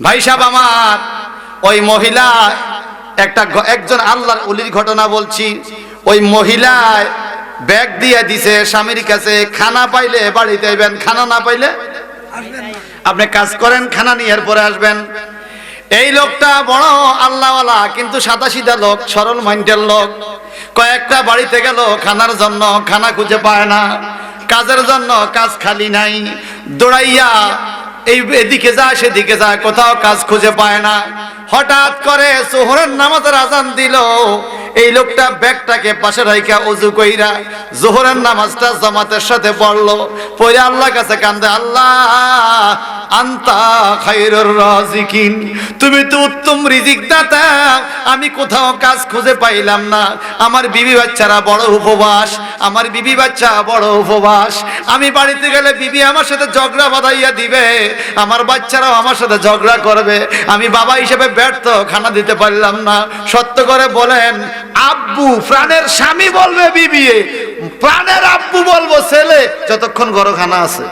ভাই সাহেব আমার, ওই মহিলা একজন আল্লাহর ওলির ঘটনা বলছি। ওই মহিলায় ব্যাগ দিয়ে দিছে স্বামীর কাছে, খানা পাইলে বাড়িতে আইবেন, খানা না পাইলে আপনি কাজ করেন, খানা নিয়ে পরে আসবেন। এই লোকটা বড় আল্লাহওয়ালা, কিন্তু সাদাসিধা লোক, সরল মাইন্ডের লোক। কয়েকটা বাড়িতে গেল খানার জন্য, খানা খুঁজে পায় না। কাজের জন্য কাজ খালি নাই, দৌড়াইয়া এই এদিকে যায় সেদিকে যায়, কোথাও কাজ খুঁজে পায় না। হঠাৎ করে জোহরের নামাজের আজান দিল। এই লোকটা ব্যাগটাকে পাশে রাইখা ওযু কইরা জোহরের নামাজটা জামাতের সাথে পড়লো। পড়ে আল্লাহর কাছে কান্দে, আল্লাহ আনতা খায়রুর রাজিকিন, তুমি তো উত্তম রিজিক দাতা, আমি কোথাও কাজ খুঁজে পাইলাম না। আমার বিবি বাচ্চারা বড় উপবাস, আমার বিবি বাচ্চা বড় উপবাস। আমি বাড়িতে গেলে বিবি আমার সাথে ঝগড়া বাঁধাইয়া দিবে, আমার বাচ্চারাও আমার সাথে ঝগড়া করবে। আমি বাবা হিসেবে ব্যর্থ, খানা দিতে পারলাম না। সত্য করে বলেন, আব্বু প্রাণের স্বামী বলবে বিবি, প্রাণের আব্বু বলবো ছেলে, যতক্ষণ ঘরে খানা আছে।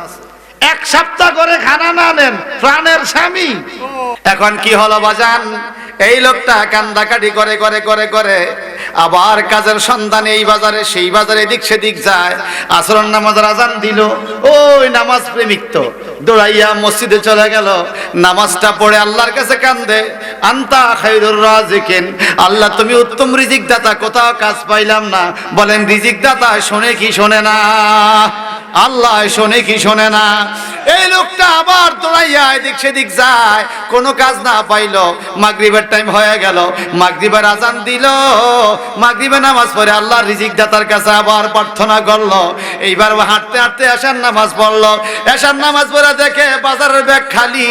এক সপ্তাহ করে খানা না নেন, প্রাণের স্বামী। এখন কি হলো বাজান, এই লোকটা কান্দাকাটি করে করে করে করে আবার কাজের সন্ধানে এই বাজারে সেই বাজারে এদিক সেদিক যায়। আসরের নামাজের আজান দিল, ওই নামাজ প্রেমিক তো দৌড়াইয়া মসজিদে চলে গেল। নামাজটা পড়ে আল্লাহর কাছে কান্দে, আনতা খায়রুর রাজিকিন, আল্লাহ তুমি উত্তম রিজিক দাতা, কোথাও কাজ পাইলাম না। বলেন রিজিক দাতা শোনে কি শোনে না? আল্লাহ শোনে কি শোনে না? এই লোকটা আবার দৌড়াইয়া এদিক সেদিক যায়, কোনো কাজ না পাইলো। মাগরিবের টাইম হয়ে গেল, মাগরিবের আজান দিল। মাগরিবে নামাজ পড়ে আল্লাহর রিজিক দাতার কাছে আবার প্রার্থনা করলো। এইবার হাঁটতে হাঁটতে এশার নামাজ পড়লো। এশার নামাজ পড়ে দেখে বাজারের ব্যাগ খালি,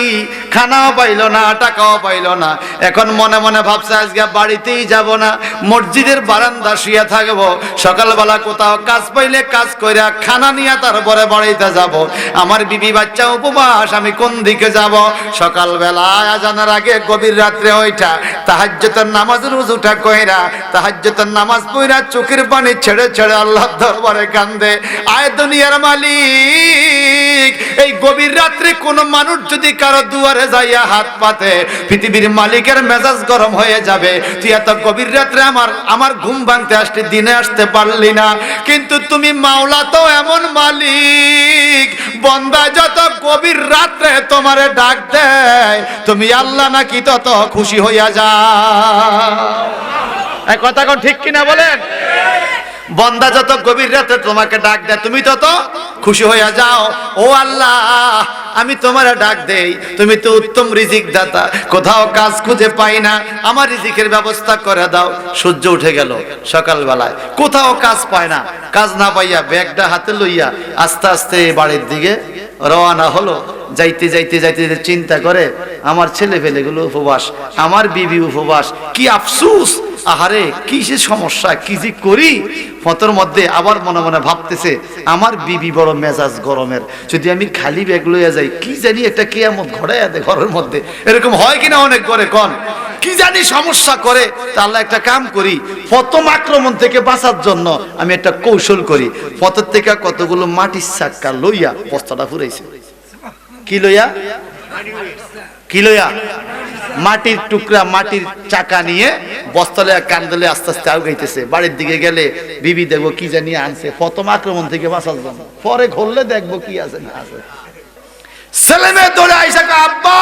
খানাও পাইলো না, টাকাও পাইলো না। এখন মনে মনে ভাবছে আজকে বাড়িতেই যাব না, মসজিদের বারান্দা শুয়ে থাকবো। সকালবেলা কোথাও কাজ পাইলে কাজ কইরা খানা নিয়ে তারপরে বাড়িতে যাব। আমার বিবি বাচ্চা উপবাস, আমি কোন দিকে যাব? সকালবেলা আজানের আগে গভীর রাত্রে ওইটা তাহাজ্জুদের নামাজের ওযুটা কইরা তাহাজ্জুদের নামাজ পড়া চোখের পানি ছেড়ে ছেড়ে আল্লাহর দরবারে কান্দে, আয় দুনিয়ার মালিক, এই গভীর রাত্রে কোন মানুষ যদি কারো দুয়ারে যাইয়া হাত পাতে, পৃথিবীর মালিকের মেজাজ গরম হয়ে যাবে। তুই এত গভীর রাত্রে আমার ঘুম ভাঙতে আসতে, দিনে আসতে পারলি না, কিন্তু তুমি মাওলা তো এমন মালিক, বান্দা যত গভীর রাত্রে তোমারে ডাক দেয়, তুমি আল্লাহ নাকি তত খুশি হইয়া যাও। এই কথা কোন ঠিক কিনা বলেন? বান্দা যত গভীর রাতে তোমাকে ডাক দেয়, তুমি তত খুশি হইয়া যাও। ও আল্লাহ, আমি তোমার ডাক দেই, তুমি তো উত্তম রিজিক দাতা, কোথাও কাজ খুঁজে পাই না, আমার রিজিকের ব্যবস্থা করে দাও। সূর্য উঠে গেল, সকালবেলায় কোথাও কাজ পায় না। কাজ না পাইয়া ব্যাগটা হাতে লইয়া আস্তে আস্তে বাড়ির দিকে রওনা হলো। যাইতে যাইতে যাইতে চিন্তা করে, আমার ছেলে পেলেগুলো উপবাস, আমার বিবি উপবাস, কি আফসুস, আহারে কিসের সমস্যা, কি যে করি। ফতর মধ্যে আবার মনে মনে ভাবতেছে, আমার বিবি বড় মেজাজ গরমের, যদি আমি খালি ব্যাগ লইয়া যাই, কি জানি একটা কিয়ামত ঘটাইয়া দেয় ঘরের মধ্যে। এরকম হয় কিনা অনেক করে কন, কি জানি সমস্যা করে। তা আল্লাহ একটা কাম করি, প্রথম আক্রমণ থেকে বাঁচার জন্য আমি একটা কৌশল করি। ফতর থেকে কতগুলো মাটির চাক্কা লইয়া বস্তাটা ফুরাইছে। কি লইয়া? কি লইয়া? মাটির টুকরা, মাটির চাকা নিয়ে বস্তালে কান্দলে আস্তে আস্তে আগাইতেছে। বাড়ির দিকে গেলে বিবি দেখবো কি জানি আনছে, প্রথম আক্রমণ থেকে বাঁচার জন্য। পরে ঘুরলে দেখবো কি আছে না আছে। ছেলে মেয়ে দৌড়ে আইসা, আব্বা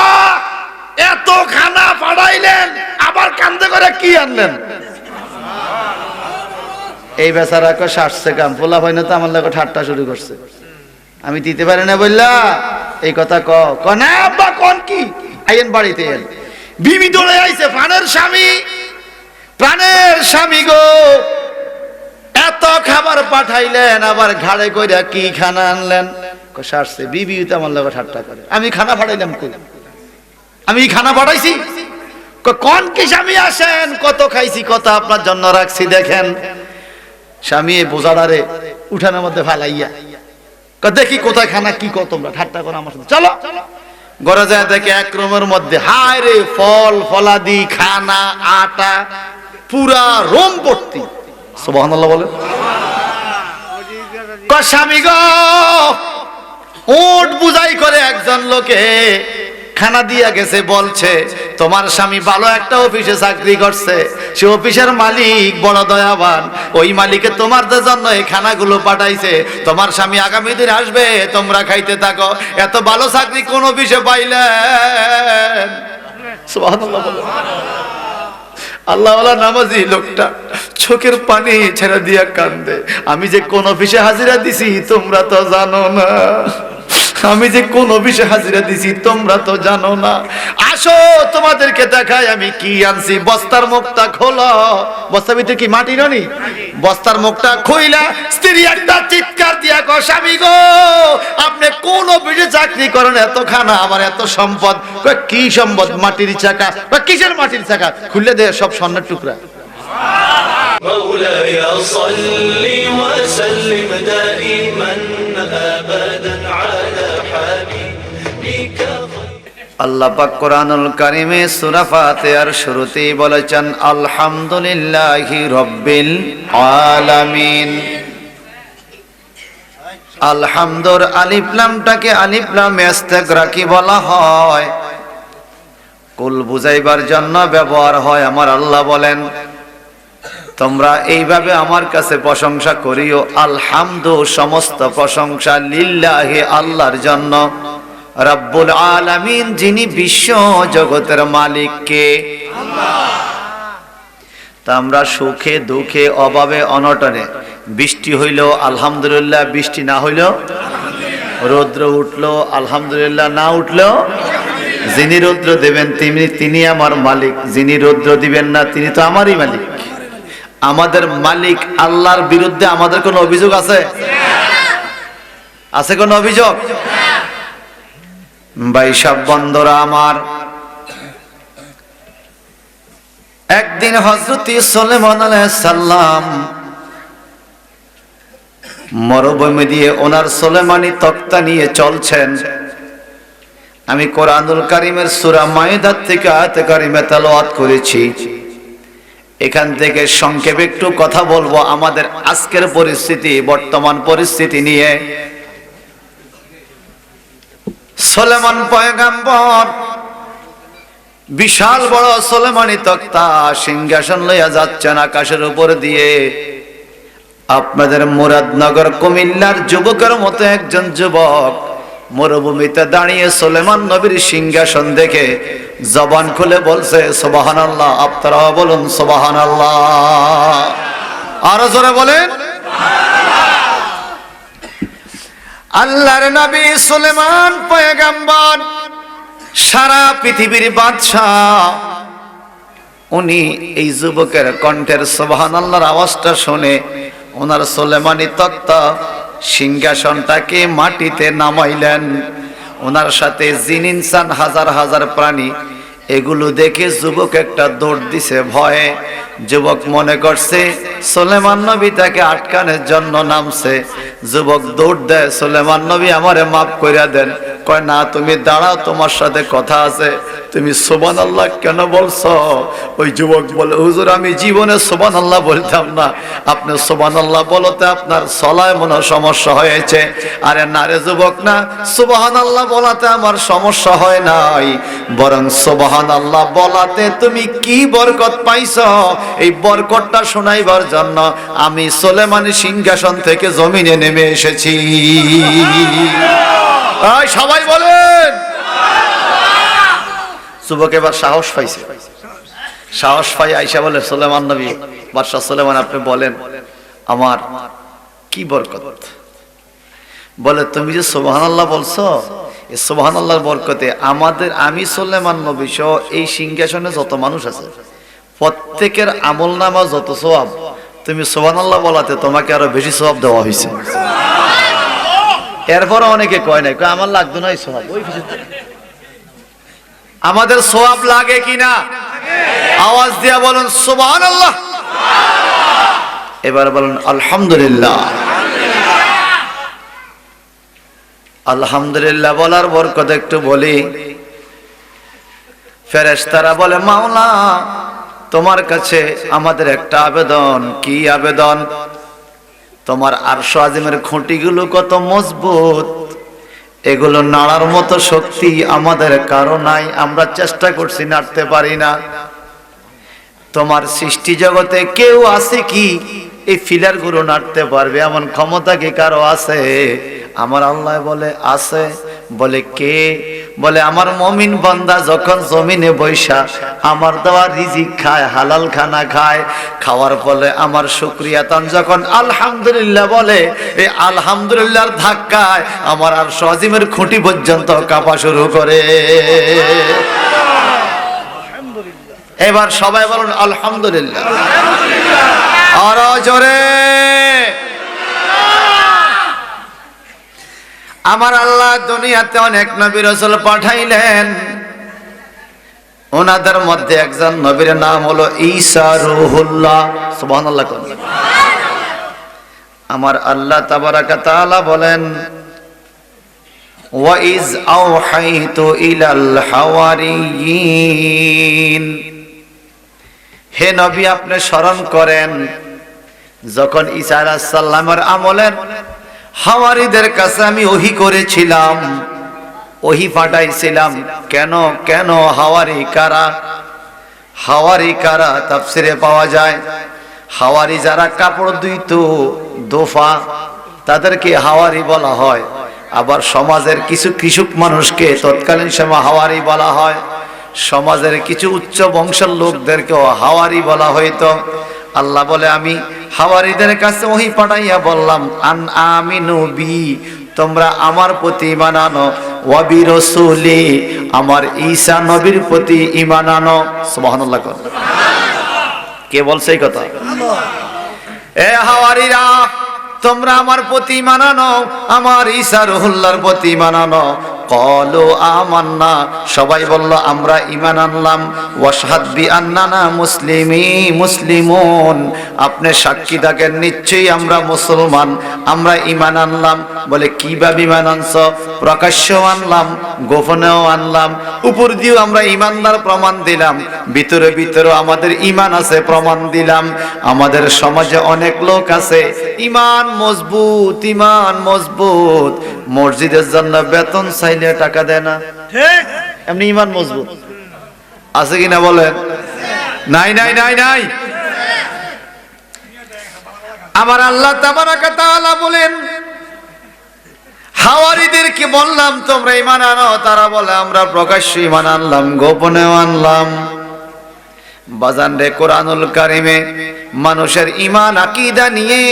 এত খানা পাঠাইলেন, আবার কান্দে করে কি আনলেন? এই বেচারা কো সারছে কাম, পোলা ভাই না তো আমার লাগে ঠাট্টা শুরু করছে, আমি দিতে পারি না বললা এই কথা ক না আব্বা কোন কি আইন বাড়িতে এল। বিবি দৌড়ে আইছে, প্রাণের স্বামী, প্রাণের স্বামী গো, এত খাবার পাঠাইলেন, আবার ঘাড়ে কইরা কি খানা আনলেন? সারছে। বিবি তো আমার লাগে ঠাট্টা করে, আমি খানা পাঠাইলাম কই? আমি খানা পাঠাইছি? কোন কি স্বামী আসেন, কত খাইছি, কত আপনার জন্য রাখছি, দেখেন। স্বামী বোঝাড়ারে উঠানের মধ্যে ফালাইয়া দেখি কোথায় খানা, কি কত তোমরা ঠাট্টা করো আমার সাথে, চলো। ঘরে যায় দেখে এক রুমের মধ্যে হায় রে ফল ফলাদি, খানা, আটা, পুরা রুম ভর্তি। সুবহানাল্লাহ বলে। স্বামী গো, উট বুঝাই করে একজন লোকে খানা দিয়া গেছে, বলছে তোমার স্বামী ভালো একটা অফিসে চাকরি করছে, সে অফিসের মালিক বড় দয়াবান, ওই মালিকে তোমাদের জন্য এই খানাগুলো পাঠাইছে, তোমার স্বামী আগামী দিন আসবে, তোমরা খাইতে থাকো। এত ভালো চাকরি কোন অফিসে পাইলেন? সুবহানাল্লাহ। আল্লাহওয়ালা নামাজি লোকটা চোখের পানি ছেড়ে দিয়া কান্দে, আমি যে কোন অফিসে হাজিরা দিছি তোমরা তো জানো না, আমি যে কোন অফিসে হাজিরা দিছি তোমরা তো জানো না। আসো তোমাদেরকে দেখাই আমি কি আনছি। বস্তার মুখটা খোলো। বস্তার ভিতরে কি মাটি ননি? বস্তার মুখটা খুইলা স্ত্রী একটা চিৎকার দিয়া কয়, স্বামী গো আপনি কোন অফিসে চাকরি করেন, এত খানা আমার এত সম্পদ? কয় কি সম্পদ? মাটির চাকা। কয় কিসের মাটির চাকা? খুললে দে সব স্বর্ণের টুকরা। مولاي صل وسلم دائما ابدا على حبيبك। আল্লাহ পাক কোরআনুল কারীমে সূরা ফাতিহার শুরুতেই বলেছেন আলহামদুলিল্লাহি রাব্বিল আলামিন। আলহামদুর আলিফ লামটাকে আলিফ লাম ইস্তিগরাকি বলা হয়, কুল বুঝাইবার জন্য ব্যবহার হয়। আমার আল্লাহ বলেন তোমরা এইভাবে আমার কাছে প্রশংসা করিও। আলহামদু সমস্ত প্রশংসা, লিল্লাহি আল্লাহর জন্য, রব্বুল আলামিন যিনি বিশ্ব জগতের মালিক কে? তা আমরা সুখে দুঃখে অভাবে অনটনে, বৃষ্টি হইল আলহামদুলিল্লাহ, বৃষ্টি না হইল রৌদ্র উঠলো আলহামদুলিল্লাহ, না উঠলো যিনি রৌদ্র দেবেন তিনি আমার মালিক, যিনি রৌদ্র দিবেন না তিনি তো আমারই মালিক। আমাদের মালিক আল্লাহর বিরুদ্ধে আমাদের কোনো অভিযোগ আছে? আছে কোনো অভিযোগ? ভাই সব বন্ধুরা আমার, একদিন হযরত সুলাইমান আলাইহিস সালাম মরুভূমি দিয়ে ওনার সুলাইমানি তক্তা নিয়ে চলছেন। আমি কোরআনুল কারীমের সূরা মাইদা থেকে আয়াত কারিমা তেলাওয়াত করেছি। এখান থেকে সংক্ষেপে একটু কথা বলবো আমাদের আজকের পরিস্থিতি, বর্তমান পরিস্থিতি নিয়ে। সুলাইমান পয়গম্বর বিশাল বড় সুলাইমানি তক্তা সিংহাসন লইয়া যাচ্ছেন আকাশের উপর দিয়ে। আপনাদের মুরাদনগর কুমিল্লার যুবকের মতো একজন যুবক মরুভূমিতে দাঁড়িয়ে সুলাইমান নবীর সিংহাসন দেখে জবান খুলে বলছে সুবহানাল্লাহ। আপনারা বলুন সুবহানাল্লাহ, আরো জোরে বলেন। আল্লাহর নবী সুলাইমান পয়গম্বর সারা পৃথিবীর বাদশাহ, উনি এই যুবকের কণ্ঠের সুবহানাল্লাহর আওয়াজটা শুনে ওনার সুলাইমানি তক্তা সিংহাসনটাকে মাটিতে নামাইলেন। ওনার সাথে জিন ইনসান হাজার হাজার প্রাণী, এগুলো দেখে যুবক একটা দৌড় দিছে ভয়ে। যুবক মনে করছে সুলাইমান নবী তাকে আটকানোর জন্য নামছে। যুবক দৌড় দেয়, সুলাইমান নবী আমারে মাফ কইরা দেন। কয় না তুমি দাঁড়াও, তোমার সাথে কথা আছে। তুমি সুবহানাল্লাহ কেন বলছো? ওই যুবক বলে হুজুর আমি জীবনে সুবহানাল্লাহ বলতাম না, আপনি সুবহানাল্লাহ বলতে আপনার চলায় মনে সমস্যা হয়েছে। আরে না রে যুবক, না সুবহানাল্লাহ বলাতে আমার সমস্যা হয় নাই, বরং সুবহানাল্লাহ বলাতে তুমি কি বরকত পাইছো এই বরকতটা শোনাইবার জন্য আমি সুলাইমানের সিংহাসন থেকে জমিনে নেমে এসেছি। সবাই বলেন। যুবক এবার সাহস পাইছে, সাহস পাই আইসা বলে সুলাইমান নবী, বাদশাহ সুলাইমান আপনি বলেন আমার কি বরকত? বলে তুমি যে সুবহানাল্লাহ বলছো, এই সুবহানাল্লাহর বরকতে আমি সুলাইমান নবী সহ এই সিংহাসনে যত মানুষ আছে প্রত্যেকের আমলনামা যত সওয়াব, তুমি সুবহানাল্লাহ বলাতে তোমাকে আরো বেশি সওয়াব দেওয়া হয়েছে। এরপর অনেকে কয় নাই, কয় আমার লাগতো না এই সওয়াব। ওই আমাদের সওয়াব লাগে কিনা? আওয়াজ দিয়া বলুন সুবহানাল্লাহ। এবার বলুন আলহামদুলিল্লাহ। আলহামদুলিল্লাহ বলার বরকত একটু বলি। ফেরেশতারা বলে মাওলা তোমার কাছে আমাদের একটা আবেদন। কি আবেদন? তোমার আরশ আজিমের খুঁটিগুলো কত মজবুত, এগুলো নাড়ার মতো শক্তি আমাদের কারো নাই, আমরা চেষ্টা করছি নাড়তে পারি না। তোমার সৃষ্টি জগতে কেউ আছে কি এই ফিলার গুলো নাড়তে পারবে? এমন ক্ষমতা কি কারো আছে? আমার আল্লাহ বলে আছে। বলে কে? বলে আমার মুমিন বান্দা যখন জমিনে বৈশা আমার দেওয়া রিজিক খায়, হালাল খানা খায়, খাওয়ার ফলে আমার শুকরিয়া তান যখন আলহামদুলিল্লাহ বলে, এই আলহামদুলিল্লাহর ধাক্কায় আমার আর আজিমের খুঁটি পর্যন্ত কাঁপা শুরু করে। এবার সবাই বলুন আলহামদুলিল্লাহ। আরো জোরে। আমার আল্লাহ দুনিয়াতে অনেক নবী রাসূল পাঠাইলেন, ওনাদের মধ্যে একজন নবীর নাম হলো ঈসা রূহুল্লাহ। সুবহানাল্লাহ। আমার আল্লাহ তাবারাকা তাআলা বলেন, ওয়া ইজ আওহাইতু ইলাল হাওয়ারিয়িন, হে নবী আপনি স্মরণ করেন যখন ঈসা আলাইহিস সালামের আমলের হাওয়ারীদের কাছে আমি ওহী করেছিলাম, ওহী পাঠাইছিলাম। কেন কেন হাওয়ারী কারা? হাওয়ারী কারা তাফসিরে পাওয়া যায়, হাওয়ারী যারা কাপড় ধুইতো দোফা, তাদেরকে হাওয়ারী বলা হয়। আবার সমাজের কিছু কৃষক মানুষকে তৎকালীন সময় হাওয়ারী বলা হয়। সমাজের কিছু উচ্চ বংশের লোকদেরকেও হাওয়ারী বলা হইতো। আল্লাহ বলে আমি হাওয়ারীদের কাছে ওহী পাঠাইয়া বললাম, আন আমিনু বি, তোমরা আমার প্রতি ঈমান আনো, ওয়া বি রাসূলি, আমার ঈসা নবীর প্রতি ঈমান আনো। সুবহানাল্লাহ। কে বলছে এই কথা? এ হাওয়ারীরা, তোমরা আমার প্রতি ঈমান আনো, আমার ঈসা রূহুল্লাহর প্রতি ঈমান আনো। ক্বালু আমান্না, সবাই বলল আমরা ঈমান আনলাম। ওয়াশহাদ বিআন্নানা মুসলিমুন, আপনি সাক্ষী থাকেন নিশ্চয়ই আমরা মুসলমান, আমরা ঈমান আনলাম। বলে কিভাবে ঈমান আনছো? প্রকাশ্যেও আনলাম, গোপনেও আনলাম, উপর দিয়েও আমরা ঈমানদার প্রমাণ দিলাম, ভিতরে ভিতরে আমাদের ঈমান আছে প্রমাণ দিলাম। আমাদের সমাজে অনেক লোক আছে ঈমান মজবুত, ঈমান মজবুত, মসজিদের জন্য বেতন চাইলে টাকা দেয় না, ঠিক এমনি ঈমান মজবুত আছে কিনা বলেন? নাই নাই নাই নাই। আমার আল্লাহ তাবারাকা তাআলা বলেন, হাওয়ারীদেরকে বললাম তোমরা ঈমান আনো, তারা বলে আমরা প্রকাশ্যে ঈমান আনলাম, গোপনেও আনলাম। বাজান রে, কোরআনুল কারিমে মানুষের ঈমান আকীদা নিয়ে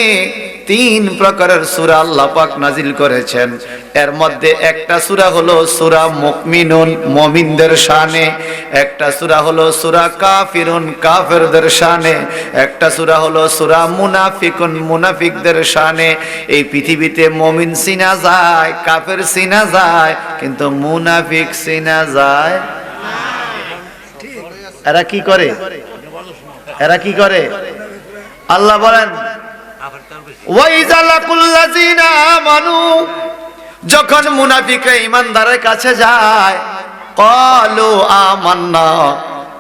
3 প্রকারের সূরা আল্লাহ পাক নাজিল করেছেন। এর মধ্যে একটা সূরা হলো সূরা মুমিনুন, মুমিনদের শানে, একটা সূরা হলো সূরা কাফিরুন, কাফেরদের শানে, একটা সূরা হলো সূরা মুনাফিকুন, মুনাফিকদের শানে। এই পৃথিবীতে মুমিন চিনা যায়, কাফের চিনা যায়, কিন্তু মুনাফিক চিনা যায়। এরা কি করে? এরা কি করে? আল্লাহ বলেন, ওয়াইজা লাকুল্লাযিনা আমানু, যখন মুনাফিকরা ঈমানদারের কাছে যায়, ক্বালু আমান্না,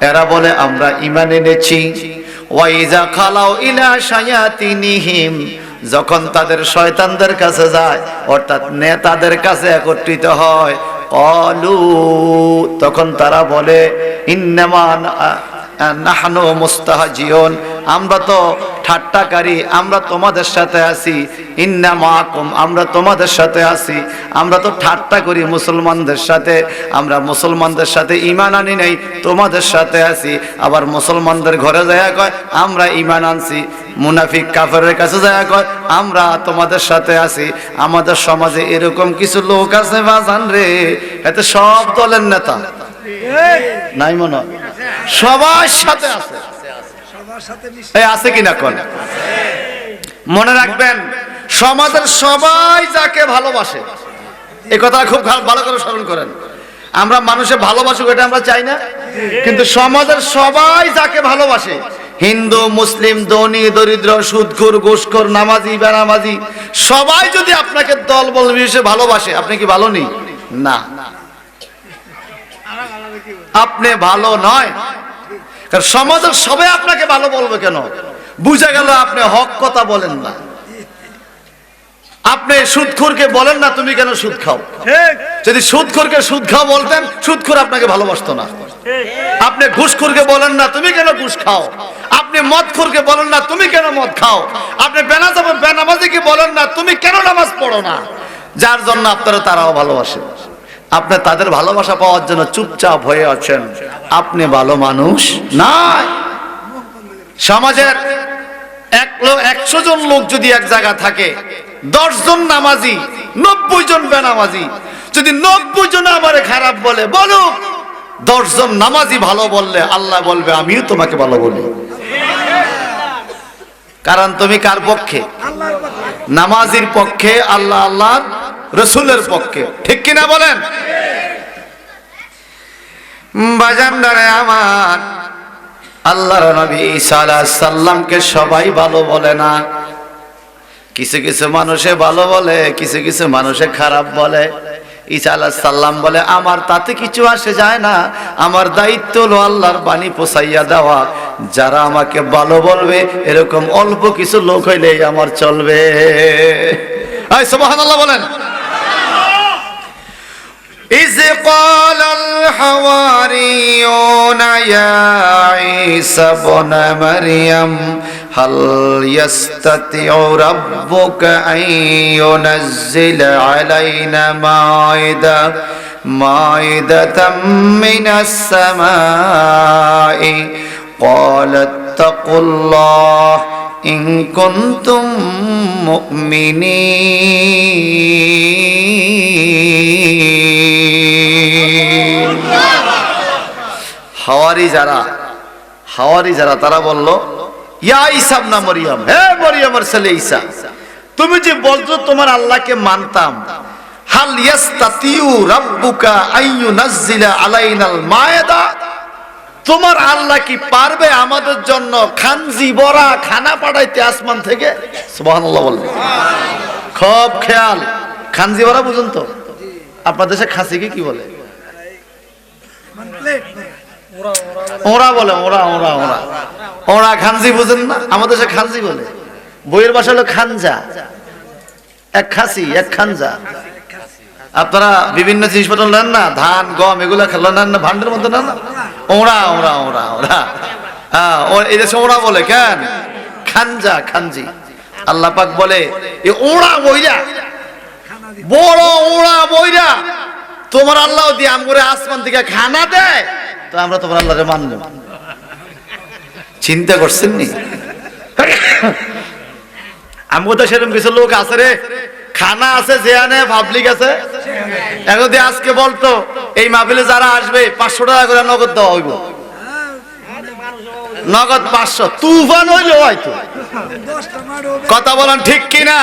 এরা বলে আমরা ঈমান এনেছি। ওয়াইজা খালাউ ইলা শায়াতিনিহিম, যখন তাদের শয়তানদের কাছে যায়, অর্থাৎ নেতাদের কাছে একত্রিত হয়, ক্বালু, তখন তারা বলে ইন্নামা নাহনু মুস্তাহজিউন, আমরা তো ঠাট্টাকারী, আমরা তোমাদের সাথে আছি। ইন্না মাআকুম, আমরা তোমাদের সাথে আছি, আমরা তো ঠাট্টা করি মুসলমানদের সাথে, আমরা মুসলমানদের সাথে ঈমান আনি নাই, তোমাদের সাথে আছি। আবার মুসলমানদের ঘরে যায় কয় আমরা ঈমান আনছি, মুনাফিক কাফেরের কাছে যায় কয় আমরা তোমাদের সাথে আছি। আমাদের সমাজে এরকম কিছু লোক আছে বাজান রে, এতে সব দলের নেতা নাই মনে হয়, সবার সাথে আছে, এই আছে কিনা কোন? মনে রাখবেন, সমাজের সবাই যাকে ভালোবাসে, এই কথা খুব ভালো করে স্মরণ করেন। আমরা মানুষে ভালোবাসুক এটা আমরা চাই না, কিন্তু সমাজের সবাই যাকে ভালোবাসে, হিন্দু মুসলিম ধনী দরিদ্র সুদখোর ঘুষখোর নামাজি বেনামাজি, সবাই যদি আপনাকে দল বল মিশে ভালোবাসে, আপনি কি ভালো নেই? না, আপনি ভালো নয়। কারণ সমাজের সবাই আপনাকে ভালো বলবে কেন? বুঝা গেল আপনি হক কথা বলেন না। আপনি সুদখোরকে বলেন না তুমি কেন সুদ খাও, যদি সুদখোরকে সুদ খাও বলতেন সুদখোর আপনাকে ভালোবাসতো না। আপনি ঘুষখোরকে বলেন না তুমি কেন ঘুষ খাও, আপনি মদখোরকে বলেন না তুমি কেন মদ খাও, আপনি বেনামাজিকে বলেন না তুমি কেন নামাজ পড়ো না, যার জন্য আপনারা তারাও ভালোবাসেন। আপনি তাদের ভালোবাসা পাওয়ার জন্য চুপচাপ হয়ে আছেন, আপনি ভালো মানুষ নাই। সমাজের 100 জন লোক যদি এক জায়গা থাকে, 10 জন নামাজি 90 জন বেনামাজি, যদি 90 জন আমারে খারাপ বলে বলুক, 10 জন নামাজি ভালো বললে আল্লাহ বলবে আমিও তোমাকে ভালো বলি। কারণ তুমি কার পক্ষে? নামাজির পক্ষে, আল্লাহ আল্লাহর রাসূলের পক্ষে, ঠিক কিনা বলেন? বাজানদারে আমার, আল্লাহর নবী ঈসা আলাইহিস সালামকে সবাই ভালো বলে না, কিছু কিছু মানুষে ভালো বলে, কিছু কিছু মানুষে খারাপ বলে। ঈসা আলাইহিস সালাম বলে আমার তাতে কিছু আসে যায় না, আমার দায়িত্ব হলো আল্লাহর বাণী পৌঁছাইয়া দেওয়া, যারা আমাকে ভালো বলবে এরকম অল্প কিছু লোক হইলেই আমার চলবে। এই সুবহানাল্লাহ বলেন। إذ قال الحواريون يا عيسى ابن مريم هل يستطيع ربك أن ينزل علينا مائدة من السماء قال اتقوا الله إن كنتم مؤمنين। হাওয়ারি যারা তারা বলল ইয়া ঈসা ইবনে মরিয়ম, হে মরিয়মের ছেলে ঈসা, তুমি যে বলছো তোমার আল্লাহকে মানতাম, হাল ইয়াস্তাতিউ রাব্বুকা আইয়ুনাজ্জিলা আলাইনাল মায়দা, তোমার আল্লাহ কি পারবে আমাদের জন্য খানজি ভরা খানা পাঠাইতে আসমান থেকে? সুবহানাল্লাহ বললেন। খুব খেয়াল, খানজি ভরা বুঝুন তো? আপনাদের দেশে খাসিকে কি বলে? ওরা বলে, ওরা ওরা ওরা ওরা খানজি বুঝেন না? আমাদের দেশে খানজি বলে, বইয়ের ভাষা হলো খানজা, এক খাসি এক খানজা। আপনারা বিভিন্ন জিনিসপত্র নেন না, ধান গম এগুলো নেন না, ভান্ডের মধ্যে নেন না, ওরা ওরা ওরা ওরা এই দেশে ওরা বলে কেন? খানজা খানজি। আল্লাহ পাক বলে এ ওরা বইরা, বড় ওরা বইরা তোমার আল্লাহ দিয়ে আমগরে আসমান থেকে খানা দেয়, তো আমরা তোমার আল্লাহরে মানব। চিন্তা করছেন নি? আমগো তো সেরকম কিছু লোক আছে রে, খানা আছে যেখানে পাবলিক আছে। এখন যদি আজকে বলতো এই মাহফিলে যারা আসবে 500 টাকা করে নগদ দেওয়া হইব, নগদ 500, তুফান হইলো হয়তো। কথা বলেন ঠিক কিনা?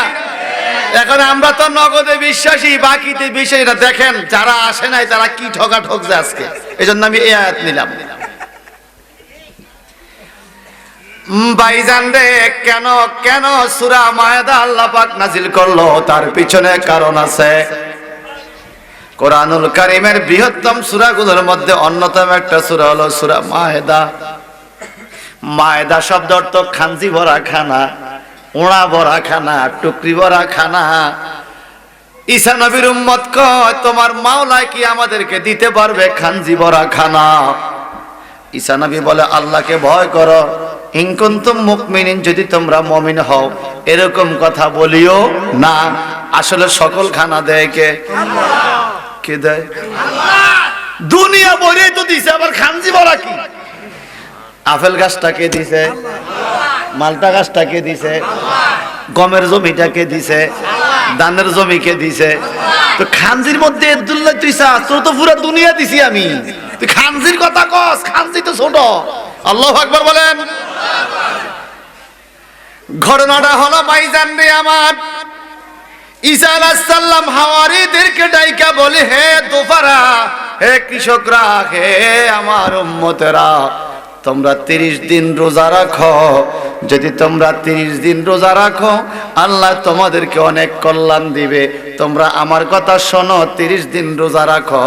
এখন আমরা তো নগদে বিশ্বাসী, বাকিতে বিশ্বাসী না। দেখেন যারা আসে নাই তারা কি ঠকা ঠকছে আজকে, এই জন্য আমি এই আয়াত নিলাম। ভাইজান রে, কেন কেন সূরা মায়েদা আল্লাহ পাক নাজিল করলো? তার পিছনে কারণ আছে। কোরআনুল কারীমের বৃহত্তম সূরাগুলোর মধ্যে অন্যতম একটা সূরা হলো সূরা মায়েদা। মায়েদা শব্দ অর্থ খানজি ভরা খানা, ওড়া ভরা খানা, টুকরি ভরা খানা। ঈসা নবীর উম্মত কয় তোমার মাওলা কি আমাদেরকে দিতে পারবে খানজি ভরা খানা? ঈসা নবী বলে আল্লাহকে ভয় করো, ইন কুনতুম মুমিনিন, যদি তোমরা মুমিন হও। এরকম কথা বলিও না। আসলে সকল খানা দেয় কে? আল্লাহ। কে দেয়? আল্লাহ। দুনিয়া ভরে তো দিছে, আবার খানজি ভরা কি? আপেল গাছটা কে দিছে? আল্লাহ। মালটা গাছটা কে দিছে? আল্লাহ। গমের জমিটা কে দিছে? আল্লাহ। ধানের জমি কে দিছে? আল্লাহ। তো খানজির মধ্যে আব্দুল্লাহ তুই তো পুরো দুনিয়া দিছি আমি, তুই খানজির কথা কস? খানজি তো ছোট। আল্লাহু আকবার বলেন। ঘটনাটা হলো ভাইজান রে আমার, ঈসা আলাইহিস সালাম হাওয়ারীদেরকে ডাইকা বলে হে দোফারা, হে কৃষকরা, হে আমার উম্মতেরা, তোমরা 30 দিন রোজা রাখো। যদি তোমরা 30 দিন রোজা রাখো আল্লাহ তোমাদেরকে অনেক কল্যাণ দিবে। তোমরা আমার কথা শোনো, 30 দিন রোজা রাখো।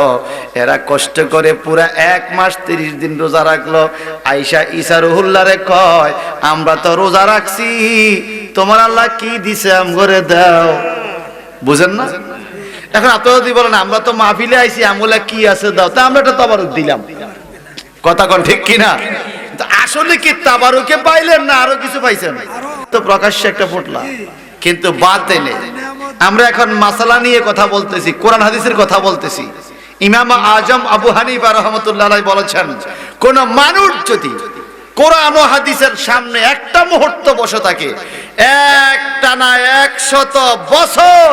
এরা কষ্ট করে পুরা 1 মাস 30 দিন রোজা রাখলো। আয়েশা ঈসা রুহুল্লাহরে কয় আমরা তো রোজা রাখছি, তোমার আল্লাহ কি দিছে আমগরে দাও। বুঝেন না? এখন আপনারা যদি বলেন আমরা তো মাহফিলে আইছি, আমলা কি আছে দাও, তা আমরা একটা তাবারুক দিলাম, কথা কোন ঠিক কিনা? আসলে কি তাবারুকে পাইলেন না আরো কিছু পাইছেন? তো প্রকাশ্যে একটা ফুটলা, কিন্তু বাতেনে। আমরা এখন মাসালা নিয়ে কথা বলতেছি, কোরআন হাদিসের কথা বলতেছি। ইমাম আজম আবু হানিফা রাহমাতুল্লাহ আলাইহি বলেছেন, কোন মানুষ যদি কোরআন ও হাদিসের সামনে একটা মুহূর্ত বসে থাকে, একটানা 100 বছর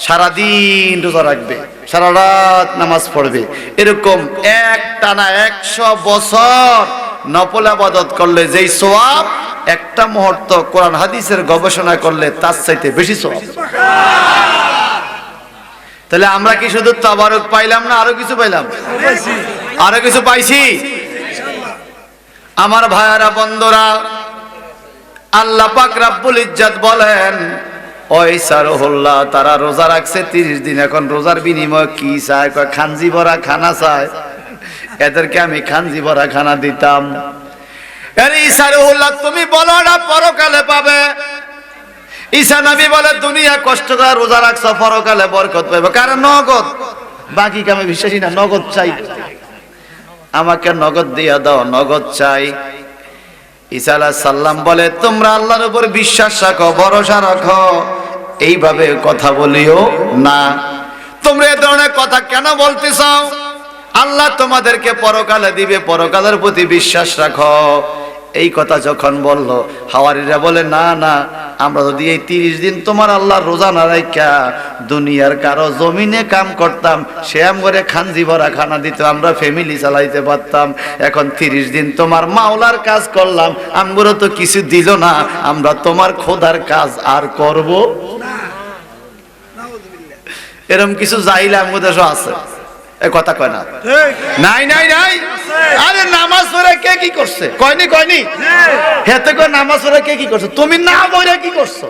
সারাদিন রোজা রাখবে, সারা রাত নামাজ পড়বে, এরকম একটানা 100 বছর নফল ইবাদত করলে যেই সওয়াব, একটা মুহূর্ত কোরআন হাদিসের গবেষণা করলে তার চাইতে বেশি সওয়াব। তাহলে আমরা কি শুধু তাবারুক পাইলাম না আরো কিছু পাইলাম? আরো কিছু পাইছি। আমার ভাইয়ারা, বন্ধুরা, আল্লাহ পাক রব্বুল ইজ্জত বলেন, ওই সারহুল্লাহ তারা রোজা রাখছে 30 দিন, এখন রোজার বিনিময়ে কি চায়? কয় খানজি ভরা খানা চায়। এদেরকে আমি খানজি ভরা খানা দিতাম। আরে সারহুল্লাহ তুমি বলো না পরকালে পাবে। ঈসা নবী বলে দুনিয়া কষ্ট করে রোজা রাখছো, পরকালে বরকত পাবে। কারণ নগদ, বাকি কামে বিশ্বাসী না, নগদ চাই, আমাকে নগদ দিয়া দাও, নগদ চাই। ঈসা আলাইহিস সালাম বলে তোমরা আল্লাহর উপর বিশ্বাস রাখো, ভরসা রাখো, এইভাবে কথা বলিও না। তোমরা এই ধরনের কথা কেন বলতেছ? আল্লাহ তোমাদেরকে পরকালে দিবে, পরকালের প্রতি বিশ্বাস রাখো। এই কথা যখন বলল, হাওয়ারীরা বলে না না, আমরা যদি এই 30 দিন তোমার আল্লাহর রোজা না রাখা দুনিয়ার কারো জমিনে কাম করতাম, সে আমগরে খানজি ভরা খানা দিত, আমরা ফ্যামিলি চালাইতে পারতাম। এখন 30 দিন তোমার মাওলার কাজ করলাম, আমগরে তো কিছু দিল না, আমরা তোমার খোদার কাজ আর করব না। এরকম কিছু জাহিলা আমগো দেশে আছে, এই কথা কয় না? নাই নাই নাই। আরে নামাজ পড়ে কে কি করছে? কয়নি কয়নি? হেতে কয় নামাজ পড়ে কে কি করছে? তুমি না পড়ে কি করছো?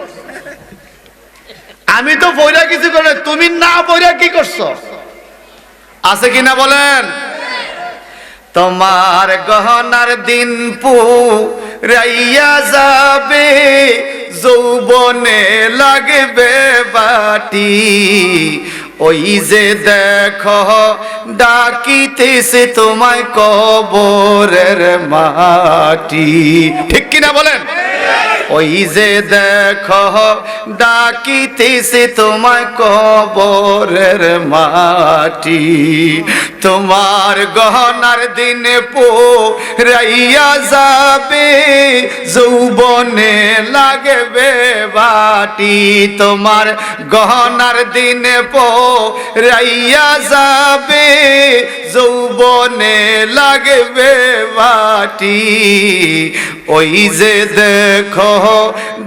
আমি তো পড়ে কিছু করে, তুমি না পড়ে কি করছো? আছে কিনা বলেন? তোমার গহনার দিন পুরাইয়া যাবে, যৌবনে লাগবে বাটি, ওই যে দেখো ডাকিতেছে তোমায় কবরের মাটি। ঠিক কিনা বলেন? ওই যে দেখো ডাকিতেছে তোমায় কবরের মাটি, তোমার গহনার দিনে পুরাইয়া যাবে, যৌবনে লাগবে বাটি, তোমার গহনার দিনে পুরাইয়া যাবে, যৌবনে লাগবে বাটি, ওই যে দেখো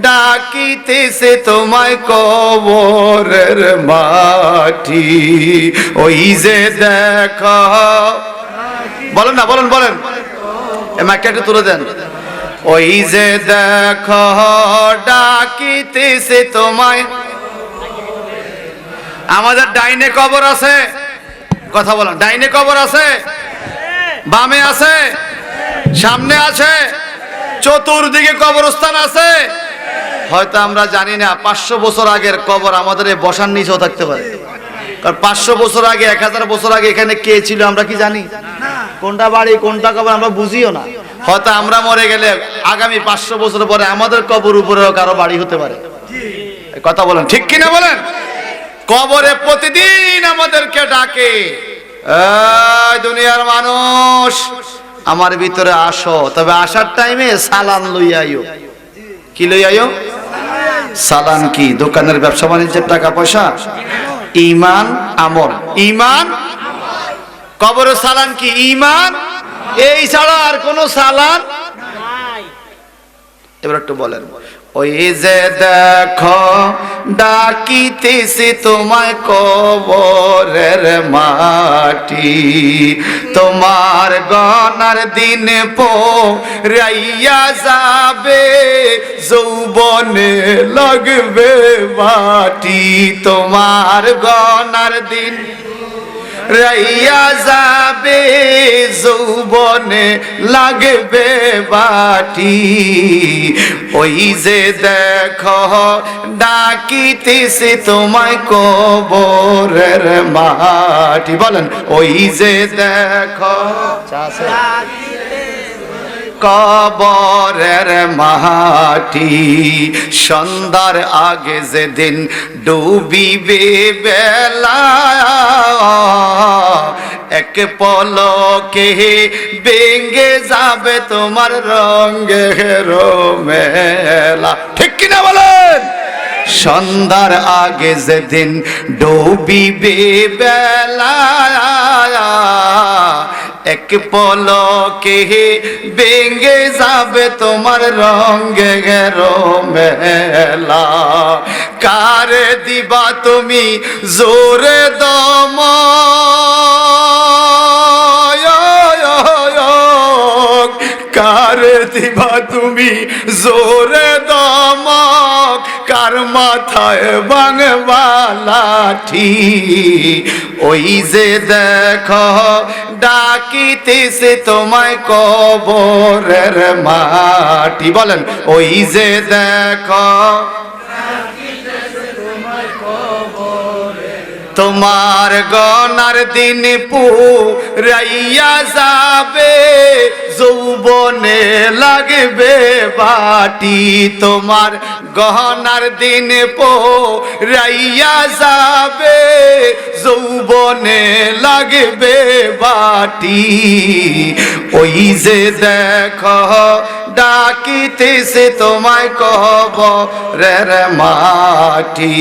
ডাকিতেছে তোমায় কবরের মাটি, ওই যে দেখো। বলেন না, বলেন বলেন, মাইকটা তুলে দেন। ওই যে দেখো ডাকিতেছে তোমায়। আমাদের ডাইনে কবর আছে, কথা বলেন, ডাইনে কবর আছে, বামে আছে, সামনে আছে, চতুর্দিকে কবরস্থান আছে। হয়তো আমরা জানি না 500 বছর আগের কবর আমাদের বসার নিচেও থাকতে পারে। কারণ 500 বছর আগে, 1000 বছর আগে এখানে কে ছিল আমরা কি জানি? কোনটা বাড়ি কোনটা কবর আমরা বুঝিও না। হয়তো আমরা মরে গেলে আগামী 500 বছর পরে আমাদের কবর উপরেও কারো বাড়ি হতে পারে। কথা বলেন, ঠিক কিনা বলেন? কবরে প্রতিদিন আমাদেরকে ডাকে, এই দুনিয়ার মানুষ আমার ভিতরে আসো, তবে আসার টাইমে সালান লইয়া আইও। কি লইয়া আইও? সালান কি? দোকানের ব্যবসা বাণিজ্যের টাকা পয়সা? ঈমান আমল। ঈমান কবরে সালান কি? ঈমান। এই ছাড়া আর কোনো সালান নাই। এবার একটু বলেন, ওই যে দেখো ডাকিতেছি তোমায় কবরের মাটি, তোমার গনার দিন পুরাইয়া যাবে, যৌবনে লাগবে বাটি, তোমার গনার দিন রাইয়া যাবে যৌবনে লাগবে বাটি ওই যে দেখো ডাকিতেছে তোমায় কবরের মাটি বলেন ওই যে দেখো কবরের মাটি সন্ধ্যার আগে যেদিন ডুবিবে বেলা এক পলকে ভেঙে যাবে তোমার রঙের মেলা ঠিক কিনা বলেন সন্ধ্যার আগে যেদিন ডুবিবে বেলা এক পলকে ভেঙে যাবে তোমার রঙের মেলা কারে দিবা তুমি জোরে দম কারে দিবা তুমি জোরে দমক কার মাথায় বাংবা লাঠি ওই যে দেখো ডাকিতেছে তোমায় কবরের মাটি বলেন ওই যে দেখো তোমার গনার দিন পুরাইয়া যাবে যৌবনে লাগবে বাটি তোমার গহনার দিন পুরাইয়া যাবে যৌবনে লাগবে বাটি ওই যে দেখো ডাকিতেছে তোমায় কবরের মাটি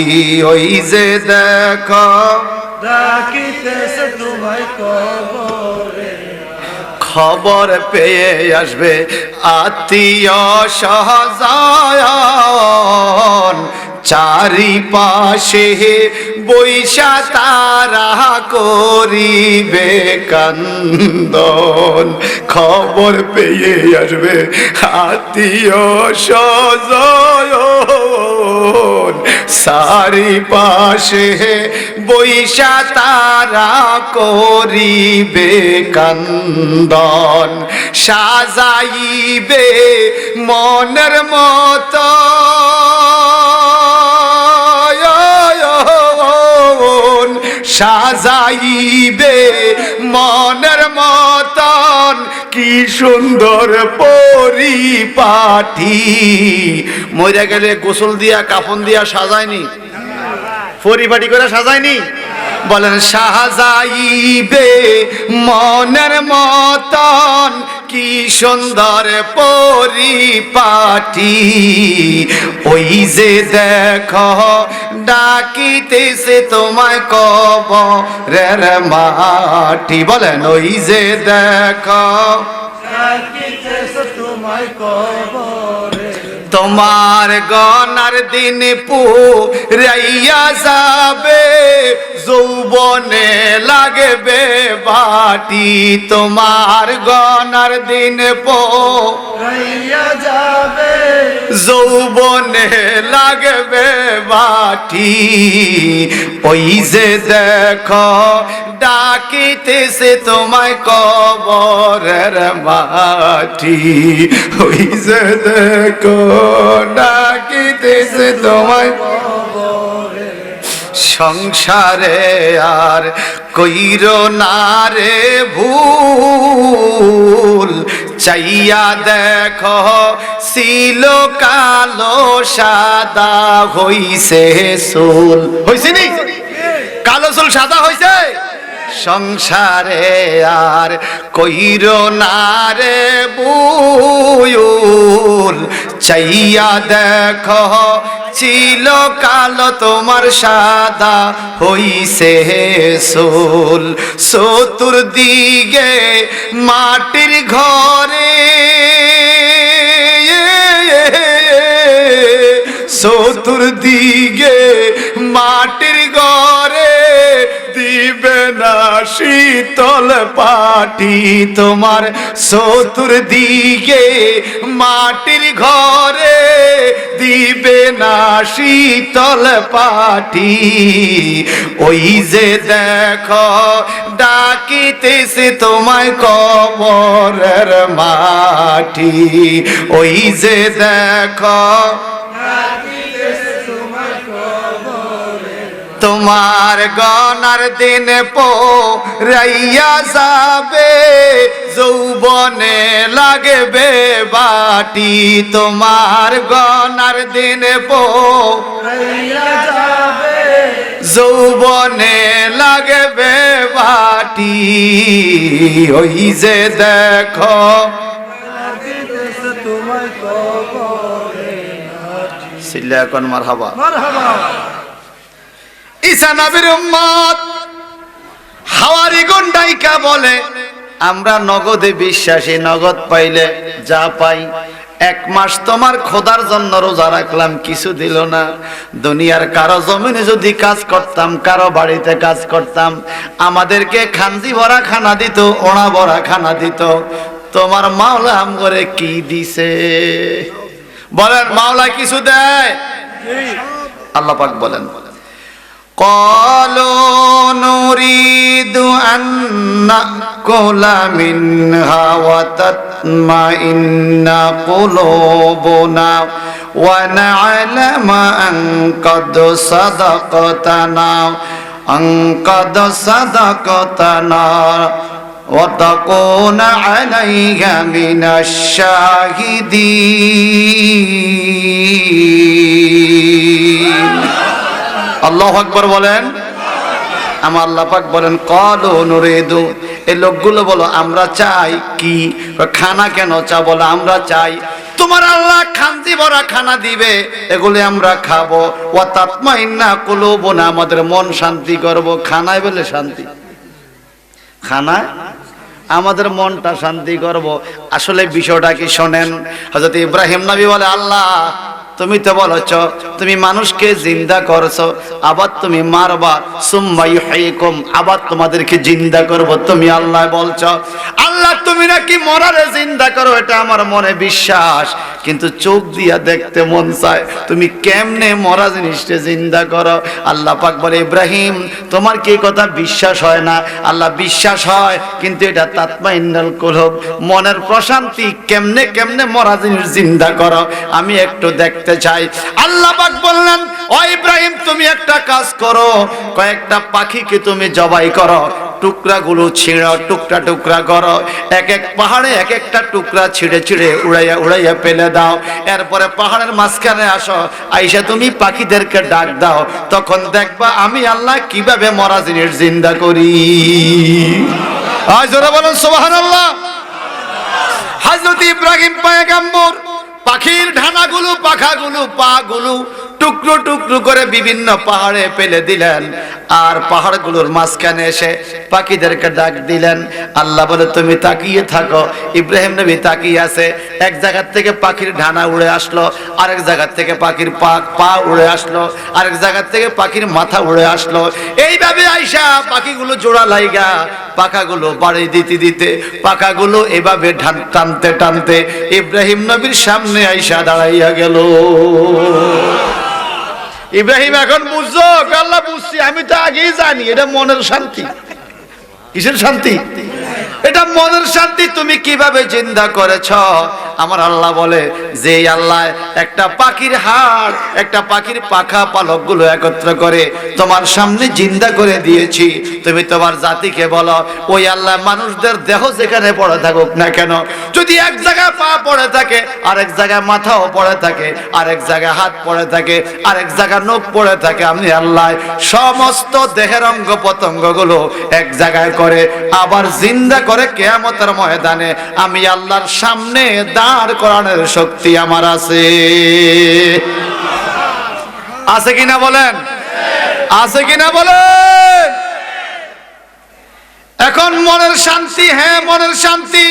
ওই যে দেখো ডাকিতেছে তোমায় কবরে খবর পেয়ে আসবে আত্মীয় স্বজন চারিপাশে বৈশা তারা করিবে কান্দন খবর পেয়ে আসবে আত্মীয় স্বজন চারিপাশে বৈশা তারা করিবে কান্দন সাজাইবে মনের মতো সাজাইবে মনের মতন কি সুন্দর পরিপাটি মরে গেলে গোসল দিয়া কাফন দিয়া সাজায়নি পরিপাটি করে সাজায়নি বলেন সাজাইবে মনের মতন কি সুন্দর পরিপাটি ওই যে দেখো ডাকিতেছে তোমায় কবরের মাটি বলেন ওই যে দেখো ডাকিতেছে তোমায় কবরে তোমার গনার দিন পুরাইয়া যাবে যৌবনে লাগবে বাটি তোমার গনার দিন পুরাইয়া যাবে যৌবনে লাগবে বাটি ওই যে দেখো ডাকিতেছে তোমায় কবরের মাটি ওই যে দেখো ডাকিতেছে তোমায় কবরে সংসারে আর কইরো না রে ভুল চাইয়া দেখো ছিল কালো সাদা হইছে চুল হইছে নি কালো চুল সাদা হইছে সংসারে আর কইরো না রে ভুল চাইয়া দেখো ছিল কালো তোমার সাদা হইছে চুল চতুর্দিকে মাটির ঘরে চতুর্দিকে মাটির ঘরে দিবে না শীতল পাটি তোমার চতুর্দিকে মাটির ঘরে দিবে না শীতল পাটি ওই যে দেখো ডাকিতেছে তোমায় কবরের মাটি ওই যে দেখো তোমার গনার দিন পোরাইয়া যাবে যৌবনে লাগবে বাটি তোমার গনার দিন পোরাইয়া যাবে যৌবনে লাগবে বাটি ওই যে দেখো ডাকিতেছে তোমায় কবরে সিল্লা কোন মারহাবা মারহাবা ঈসা নবীর উম্মত হাওয়ারি গন্ডাইকা বলে আমরা নগদে বিশ্বাসী নগদ পাইলে যা পাই এক মাস তোমার খোদার জন্য রোজা রাখলাম কিছু দিল না দুনিয়ার কারো জমিনে যদি কাজ করতাম কারো বাড়িতে কাজ করতাম আমাদেরকে খানজি ভরা খানা দিত ওড়া ভরা খানা দিত তোমার মাওলা আমগরে কি দিছে বলেন মাওলা কিছু দেয় আল্লাহ পাক বলেন قالوا نريد أن نأكل منها وتطمئن قلوبنا ونعلم أن قد صدقتنا وتكون عليها من الشاهدين আল্লাহু আকবার বলেন আমার আল্লাহ পাক বলেন ক্বালু নুরিদু এই লোকগুলো বলো আমরা চাই কি খানা কেন চা বলো আমরা চাই তোমার আল্লাহ খানজি ভরা খানা দিবে এগুলো আমরা খাবো ওয়া তাতমাইন্না কুলুবুনা আমাদের মন শান্তি করব খানায় বলে শান্তি খানায় আমাদের মনটা শান্তি করব আসলে বিষয়টা কি শোনেন হযরত ইব্রাহিম নবী বলে আল্লাহ তুমি তো বলেছ তুমি মানুষকে জিন্দা করছো আবার তুমি মারবা সুম্মা ইউহয়িকুম আবার তোমাদেরকে জিন্দা করব তুমি আল্লাহ বলছো আল্লাহ তুমি নাকি মরারে জিন্দা করো এটা আমার মনে বিশ্বাস কিন্তু চোখ দিয়া দেখতে মন চায় তুমি কেমনে মরা জিনিসকে জিন্দা করো আল্লাহ পাক বলে ইব্রাহিম তোমার কি কথা বিশ্বাস হয় না আল্লাহ বিশ্বাস হয় কিন্তু এটা তাতমাইন্নাল কুলুব মনের প্রশান্তি কেমনে কেমনে মরা জিনিস জিন্দা করো আমি একটু দেখতে চাই আল্লাহ পাক বললেন ও ইব্রাহিম তুমি একটা কাজ করো কয়েকটা পাখিকে তুমি জবাই করো টুকরাগুলো ছিঁড়ো টুকরা টুকরা করো এক এক পাহাড়ে এক একটা টুকরা ছিঁড়ে ছিঁড়ে উড়াইয়া উড়াইয়া ফেলে দাও এরপরে পাহাড়ের মাঝখানে আসো আইসা তুমি পাখিদেরকে ডাক দাও তখন দেখবা আমি আল্লাহ কিভাবে মরা জিনিস জিন্দা করি আজ জোরে বলুন সুবহানাল্লাহ হযরত ইব্রাহিম পয়গম্বর পাখির ঢানাগুলো পাখাগুলো পাগুলো টুকরো টুকরো করে বিভিন্ন পাহাড়ে ফেলে দিলেন আর পাহাড়গুলোর মাঝখানে এসে পাখিদেরকে ডাক দিলেন আল্লাহ বলে তুমি তাকিয়ে থাকো ইব্রাহিম নবী তাকিয়ে আছে এক জায়গা থেকে পাখির ঢানা উড়ে আসলো আরেক জায়গা থেকে পাখির পা উড়ে আসলো আরেক জায়গা থেকে পাখির মাথা উড়ে আসলো এইভাবে আইসা পাখিগুলো জোড়া লাইগা পাখাগুলো বাড়ি দিতে দিতে পাখাগুলো এভাবে টানতে টানতে ইব্রাহিম নবীর সামনে আইসা দাঁড়াইয়া গেল ইব্রাহিম এখন বুঝছো আল্লাহ বুঝছি আমি তো আগেই জানি এটা মনের শান্তি কিসের শান্তি এটা মনের শান্তি তুমি কিভাবে জিন্দা করেছ আমার আল্লাহ বলে যে আল্লাহ একটা পাখির হাড় একটা পাখির পাখা পালকগুলো একত্র করে তোমার সামনে জিন্দা করে দিয়েছি তুমি তোমার জাতিকে বলো ওই আল্লাহ মানুষদের দেহ যেখানে পড়ে থাকুক না কেন যদি এক জায়গায় পা পড়ে থাকে আরেক জায়গায় মাথাও পড়ে থাকে আরেক জায়গায় হাত পড়ে থাকে আরেক জায়গায় নখ পড়ে থাকে আমি আল্লাহ সমস্ত দেহের অঙ্গ প্রত্যঙ্গগুলো এক জায়গায় করে আবার জিন্দা করে কিয়ামতের ময়দানে আমি আল্লাহর সামনে দাঁড় করানোর শক্তি আমার আছে আছে কিনা বলেন আছে কিনা বলেন এখন মনের শান্তি হ্যাঁ মনের শান্তি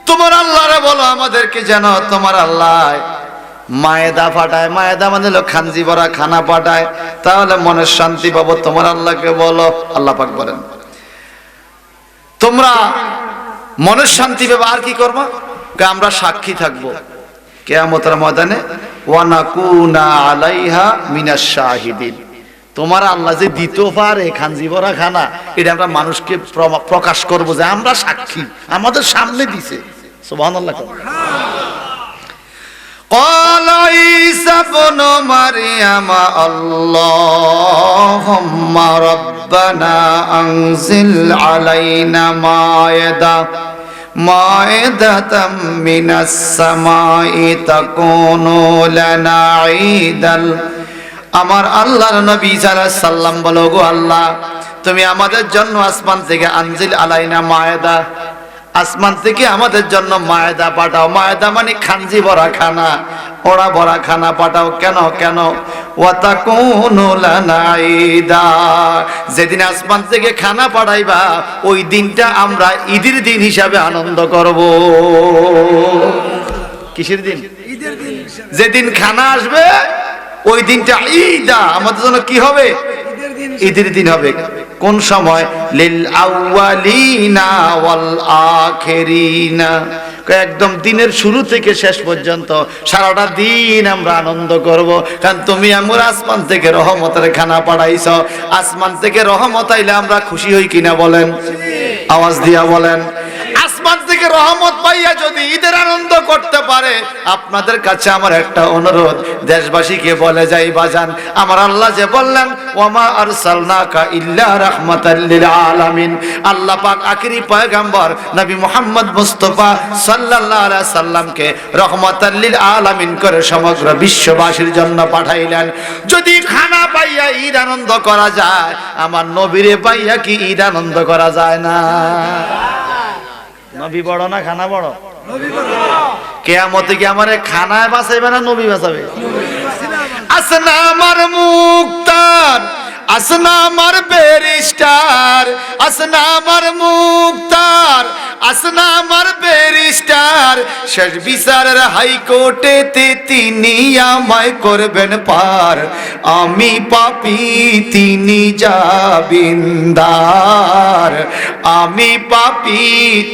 তোমার আল্লাহরে বলো আমাদেরকে যেন তোমার আল্লাহ মায়েদা ফাটায় মায়েদা মানে হলো খানজি ভরা খানা পাঠায় তাহলে মনের শান্তি পাবো তোমার আল্লাহকে বলো আল্লাহ পাক বলেন তোমরা মনের শান্তি পাবে, আর কি করবা? আমরা সাক্ষী থাকবো কিয়ামতের ময়দানে, ওয়া নাকুনা আলাইহা মিনাশ শাহিদিন। তোমার আল্লাহ যে দিতে পারে খানজি ভরা খানা, এটা আমরা মানুষকে প্রকাশ করব যে আমরা সাক্ষী, আমাদের সামনে দিছে। সুবহানাল্লাহ। قال عيسى ابن مريم اللهم ربنا أنزل علينا مائدة من السماء تكون لنا عيدا। আমার আল্লাহর নবী ঈসা আলাইহিস সালাম বলো, গো আল্লাহ তুমি আমাদের জন্য আসমান থেকে আনজিল আলাইনা মায়েদা, আসমান থেকে আমাদের জন্য মায়েদা পাঠাও। মায়েদা মানে খানজি ভরা খানা, ওড়া ভরা খানা পাঠাও। কেন কেন? ওয়াতাকুনু লানা ঈদা, যেদিন আসমান থেকে খানা পাঠাইবা ওই দিনটা আমরা ঈদের দিন হিসাবে আনন্দ করব। কিসের দিন? ঈদের দিন। যেদিন খানা আসবে ওই দিনটা ঈদা আমাদের জন্য কি হবে? ঈদের দিন হবে। কোন সময়? লিল আউয়ালিনা ওয়াল আখিরিনা, একদম দিনের শুরু থেকে শেষ পর্যন্ত সারাটা দিন আমরা আনন্দ করব। কারণ তুমি আমরা আসমান থেকে রহমতের খানা পাঠাইছো। আসমান থেকে রহমত আইলে আমরা খুশি হই কিনা বলেন? আওয়াজ দিয়া বলেন। আসমান থেকে রহমত পাইয়া যদি ঈদের আনন্দ করতে পারে, আপনাদের কাছে আমার একটা অনুরোধ, দেশবাসীকে বলে যাই বাজান, আমার আল্লাহ যে বললেন ওয়ামা আরসালনাকা ইল্লা রাহমাতাল লিল আলামিন, আল্লাহ পাক আখিরি পয়গম্বর নবী মুহাম্মদ মুস্তাফা সাল্লাল্লাহু আলাইহি সাল্লামকে রহমাতাল লিল আলামিন করে সমগ্র বিশ্ববাসীর জন্য পাঠাইলেন। যদি খানা পাইয়া ঈদ আনন্দ করা যায়, আমার নবীরে পাইয়া কি ঈদ আনন্দ করা যায় না? নবী বড় না খানা বড়? কিয়ামতে কি আমারে খানায় বাঁচাইবে না নবী বাঁচাবে? আসনা আমার মুক্তার, আসনা আমার ব্যারিস্টার, আসনা আমার মুক্তার, আসনা আমার ব্যারিস্টার, শেষ বিচারের হাইকোর্টেতে তিনি আমায় করবেন পার। আমি পাপী তিনি জামিনদার, আমি পাপী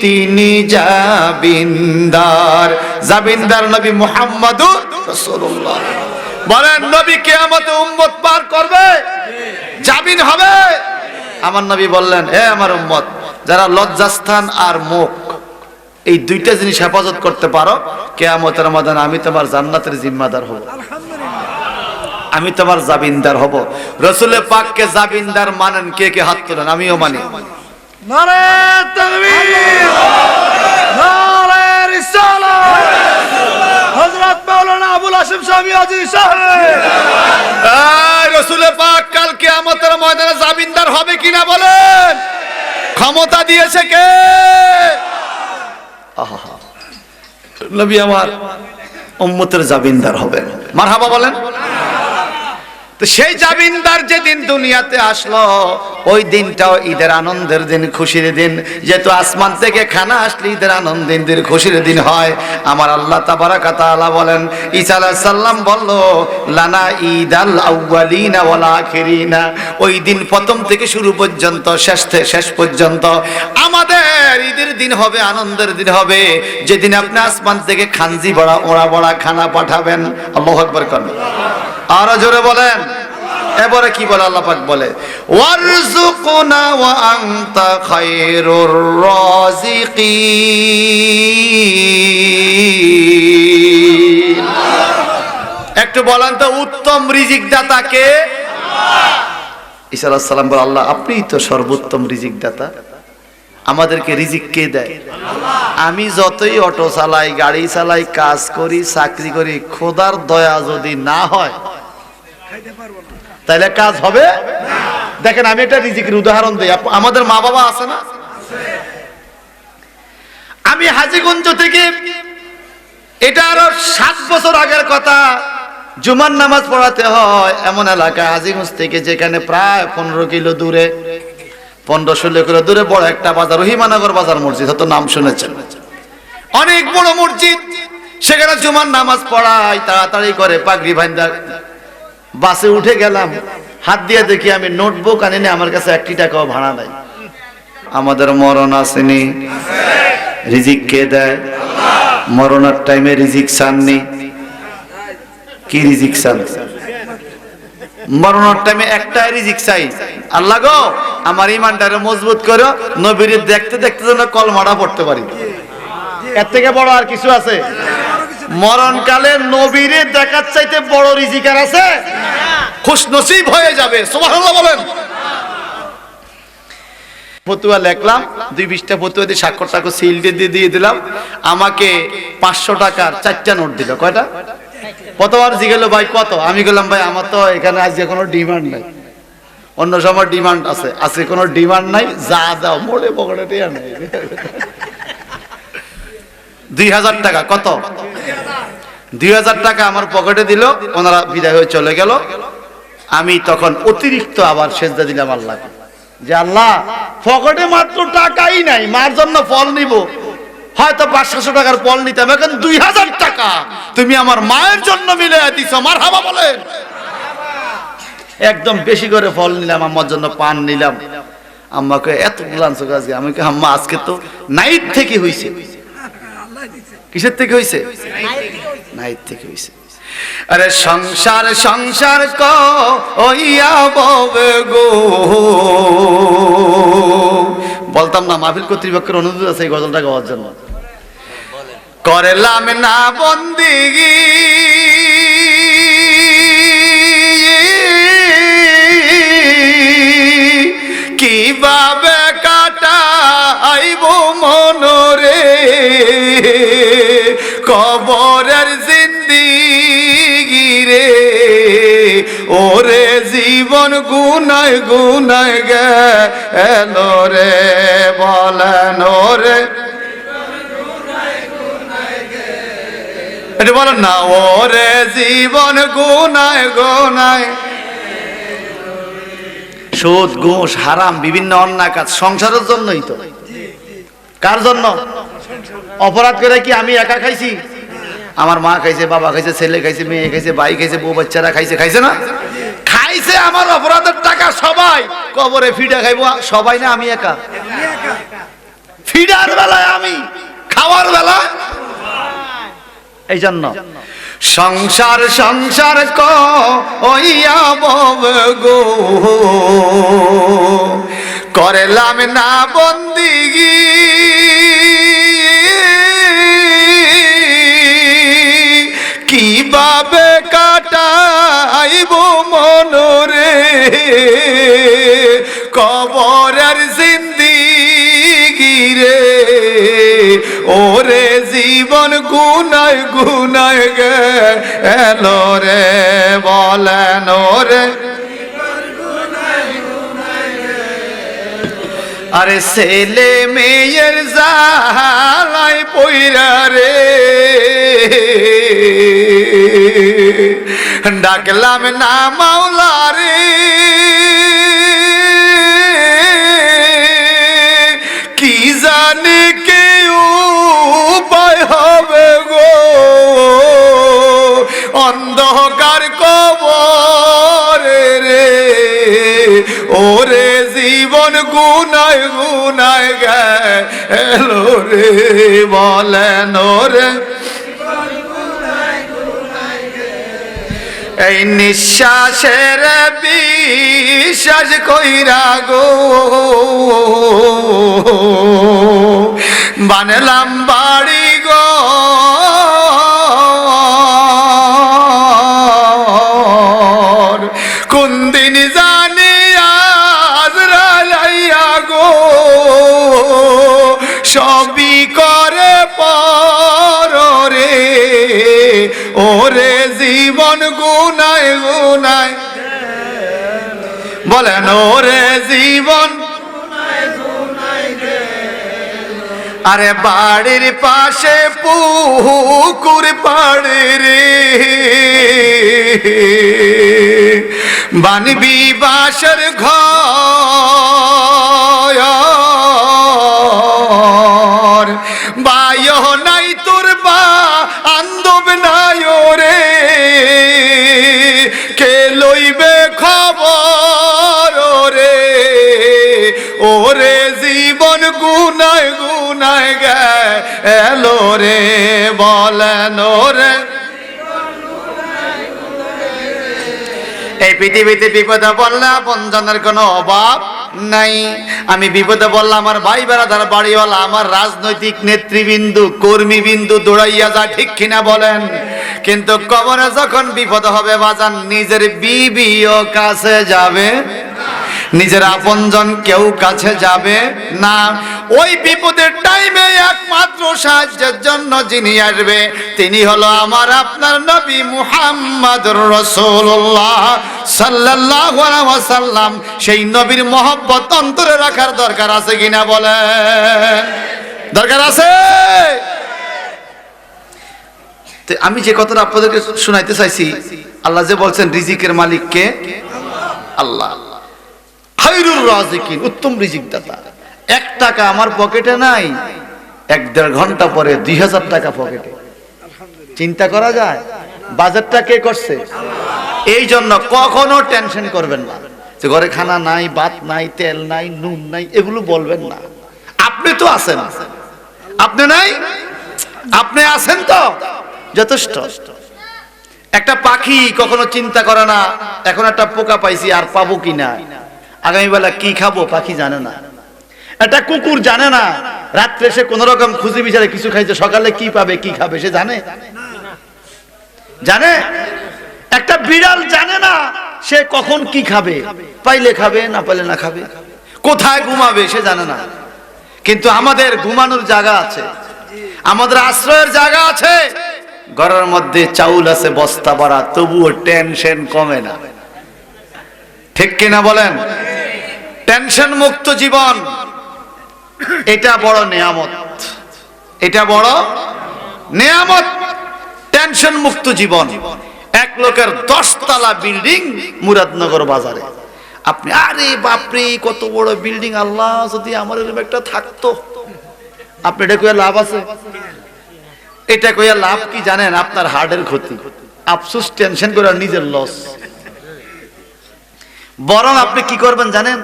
তিনি জামিনদার। জামিনদার নবী মুহাম্মদুর রাসূলুল্লাহ। বলেন নবী কিয়ামতে উম্মত পার করবে, জামিন হবে। আমার নবী বললেন, হে আমার উম্মত, যারা লজ্জাস্থান আর মুখ এই দুইটা জিনিস হেফাজত করতে পারো, কিয়ামতের ময়দানে আমি তোমার জান্নাতের জিম্মাদার হব, আমি তোমার জামিনদার হব। রাসূল পাককে জামিনদার মানেন কে কে? হাত তোলেন। আমিও মানি। নারে তাকবীর, নারে রিসালাত, হযরত মাওলানা আবুল হাশিম শামী আজি সাহেব। রাসূল পাক কাল কিয়ামতের ময়দানে জামিনদার হবে কিনা বলেন? ক্ষমতা দিয়েছে কে? আহা, নবী আমার উম্মতের জামিনদার হবেন। মারহাবা বলেন। তো সেই জামিনদার যেদিন দুনিয়াতে আসলো, ওই দিনটাও ঈদের আনন্দের দিন, খুশির দিন। যেহেতু আসমান থেকে খানা আসলে ঈদের আনন্দের দিন, খুশির দিন হয়। আমার আল্লাহ তাবারাকা তাআলা বলেন, ঈসা আলাইহিস সালাম বলল লানা ঈদাল আউয়ালিনা ওয়াল আখিরিনা, ওই দিন প্রথম থেকে শুরু পর্যন্ত শেষ পর্যন্ত আমাদের ঈদের দিন হবে, আনন্দের দিন হবে। যেদিন আপনি আসমান থেকে খানজি বড়া ওড়া বড়া খানা পাঠাবেন। আল্লাহু আকবার করেন, আরো জোরে বলেন। এবারে কি বলে আল্লাহ পাক বলে, ওয়ারযুকনা ওয়া আনতা খায়রুর রাযিকিন। একটু বলেন তো, উত্তম রিজিক দাতা কে? আল্লাহ। ঈসা আলাইহিস সালাম বলে, আল্লাহ আপনিই তো সর্বোত্তম রিজিক দাতা, আমাদেরকে রিজিক কে দেয়? আমি যতই অটো চালাই, গাড়ি চালাই, কাজ করি, চাকরি করি, খোদার দয়া যদি না হয় তাহলে কাজ হবে না। দেখেন আমি একটা রিজিকের উদাহরণ দিই। আমাদের মা বাবা আছে না? আমি হাজীগঞ্জ থেকে, এটা আরো 7 বছর আগের কথা, জুমার নামাজ পড়াতে হয় এমন এলাকায় হাজীগঞ্জ থেকে, যেখানে প্রায় 15 কিলো দূরে, 15-16 কিলো দূরে বড় একটা বাজার, রহিমানগর বাজার মসজিদ, হয়তো নাম শুনেছেন। অনেক বড় মসজিদ, সেখানে জুমার নামাজ পড়াই। তাড়াতাড়ি করে পাগড়ি বাঁধা বাসে উঠে গেলাম, হাত দিয়ে দেখি আমি নোটবুক আনিনি, আমার কাছে 1 টাকাও ভাড়া নাই। আমাদের মরণ আসেনি, রিজিক কে দেয়? মরণের টাইমে রিজিক চাননি? কি রিজিক চান? মরণের টাইমে একটাই রিজিক চাই, আল্লাহ গো আমার ইমানটারে মজবুত করো, নবীর দেখতে দেখতে যেন কলমাটা পড়তে পারি। এর থেকে বড় আর কিছু আছে? মরণকালে নবীরে দেখার চাইতে বড় রিজিক আর আছে? খুশনসিব হয়ে যাবে, সুবহানাল্লাহ বলেন। ফতুয়া লিখলাম, 2-20টা ফতুয়া দিয়ে স্বাক্ষর টাক্ষর সিল দিয়ে দিলাম। আমাকে 500 টাকার 4টা নোট দিল। কয়টা? কতবার জিগেল ভাই কত? আমি বললাম ভাই আমার তো এখানে আজকে কোনো ডিমান্ড নাই, অন্য সময় ডিমান্ড আছে, আজকে কোনো ডিমান্ড নাই, যা দাও মোড়ে পকেটে টিয়া নাই। 2000 টাকা। কত? 2000 টাকা আমার পকেটে দিল, ওনারা বিদায় হয়ে চলে গেল। আমি তখন অতিরিক্ত আবার সেজদা দিলাম আল্লাহকে, যে আল্লাহ পকেটে মাত্র টাকাই নাই, মার জন্য ফল নিব, হয়তো 500 টাকার ফল নিতাম, এখন 2000 টাকা তুমি আমার মায়ের জন্য মিলে দিছো, মারহাবা বলেন। একদম বেশি করে ফল নিলাম, আম্মার জন্য পান নিলাম। আম্মাকে এত গ্লান্স আজকে, আমি কে আম্মা আজকে তো নাইট থেকে হইছে। কিসের থেকে হইছে? নাইট থেকে হইছে। আরে সংসার সংসার কইয়া ববে গো, বলতাম না, মাহফিল কর্তৃপক্ষের অনুরোধ আছে এই গজলটা গাওয়ার জন্য। করলাম না বন্দিগি কিভাবে কাটাইব মনরে, কবরের জিন্দিগি রে, ওরে জীবন গুনায় গুনায় গেল রে, বলেন ওরে এটা বলেন না, ওরে জীবন গুনায় গুনায়। সুদ ঘুষ হারাম বিভিন্ন অন্যায় কাজ সংসারের জন্যই তো। কার জন্য? অপরাধ করে কি আমি একা খাইছি? আমার মা খাইছে, বাবা খাইছে, ছেলে খাইছে, মেয়ে খাইছে, ভাই খাইছে, বউ বাচ্চারা খাইছে, খাইছে না? খাইছে আমার অপরাধের টাকা সবাই। কবরে ফিডা খাইবো সবাই না আমি একা? ফিডার বেলায় আমি, খাওয়ার বেলা। এই জন্য সংসার সংসার কইয়া ববে গো, করলাম না বন্দিগি কিভাবে কাটাইব মনরে, কবরের জিন্দিগি রে, ওরে জীবন গুনায় গুনায় গেল রে, বলেন ওরে। আরে ছেলে মেয়ের জালাই পইরা রে, ডাকলাম না মাওলা রে, কি জানি কেউ উপায় হবে গো, অন্ধকার কবরে রে, ওরে জীবন গুনায় গুনায় গেল রে, বলেন ওরে। এই নিঃশ্বাসের বিশ্বাস কইরা গো, বানলাম বাড়ি গো, কোন দিন জানি আজরাইল আইয়া গো, সবই করে পরে, ওরে জীবন গুনায় গুনায়, বলেন ওরে জীবন। আরে বাড়ির পাশে পুকুর পাড়ে রে, বানবি বাসর ঘর, বায়ো নাই তোর বা আন্দব নাই রে, কে লইবে খবর রে, ওরে জীবন কোথায় গেল রে বলেন রে। এই পৃথিবীতে বিপদে পড়লে আপনজনের কোনো অভাব নাই। আমি বিপদে বললাম আমার ভাই বেড়াদার বাড়িওয়ালা আমার রাজনৈতিক নেতৃবৃন্দু কর্মীবৃন্দু দৌড়াইয়া যায়, ঠিক কিনা বলেন? কিন্তু কবরে যখন বিপদ হবে বাজান নিজের বিবিও কাছে যাবে, নিজের আপনজন কেউ কাছে যাবে না। ওই বিপদের টাইমে একমাত্র সাহায্যের জন্য যিনি আসবে তিনি হলো আমার আপনার নবী মুহাম্মদুর রাসূলুল্লাহ সাল্লাল্লাহু আলাইহি ওয়াসাল্লাম। সেই নবীর মহব্বত অন্তরে রাখার দরকার আছে কিনা বলেন? দরকার আছে। তো আমি যে কথাটা আপনাদেরকে শোনাইতে চাইছি, আল্লাহ যে বলছেন রিজিকের মালিক কে? আল্লাহ। খায়রুর রাজিকিন, উত্তম রিজিক দাতা। 1 টাকা আমার পকেটে নাই, 1-1.5 ঘন্টা পরে 2000 টাকা পকেটে। চিন্তা করা যায়? বাজেটটা কে করছে? এই জন্য কখনো টেনশন করবেন না যে ঘরে খানা নাই, ভাত নাই, তেল নাই, নুন নাই, এগুলো বলবেন না। আপনি তো আছেন, আপনি নাই, আপনি আছেন তো যথেষ্ট। একটা পাখি কখনো চিন্তা করে না এখন একটা পোকা পাইছি আর পাবো কিনা, আগামী বেলা কি খাবো পাখি জানে না। একটা কুকুর জানে না রাত্রে সে কোন রকম খুঁজে বিচারে কিছু খাইছে, সকালে কি পাবে কি খাবে সে জানে? জানে? একটা বিড়াল জানে না সে কখন কি খাবে, পাইলে খাবে না পাইলে না খাবে, কোথায় ঘুমাবে সে জানে না। কিন্তু আমাদের ঘুমানোর জায়গা আছে, আমাদের আশ্রয়ের জায়গা আছে, ঘরের মধ্যে চাউল আছে বস্তা ভরা, তবুও টেনশন কমে না, ঠিক কিনা বলেন? টেনশন মুক্ত জীবন এটা বড় নিয়ামত, এটা বড় নিয়ামত। টেনশন মুক্ত জীবন। এক লোকের 10 তলা বিল্ডিং মুরাদনগর বাজারে, আপনি আরে বাপরে কত বড় বিল্ডিং, আল্লাহ যদি আমার এরকম একটা থাকতো। আপনি এটা কইয়া লাভ আছে? এটা কইয়া লাভ কি জানেন? আপনার হার্টের ক্ষতি, আফসোস টেনশন করে নিজের লস। বরং আপনি কি করবেন জানেন?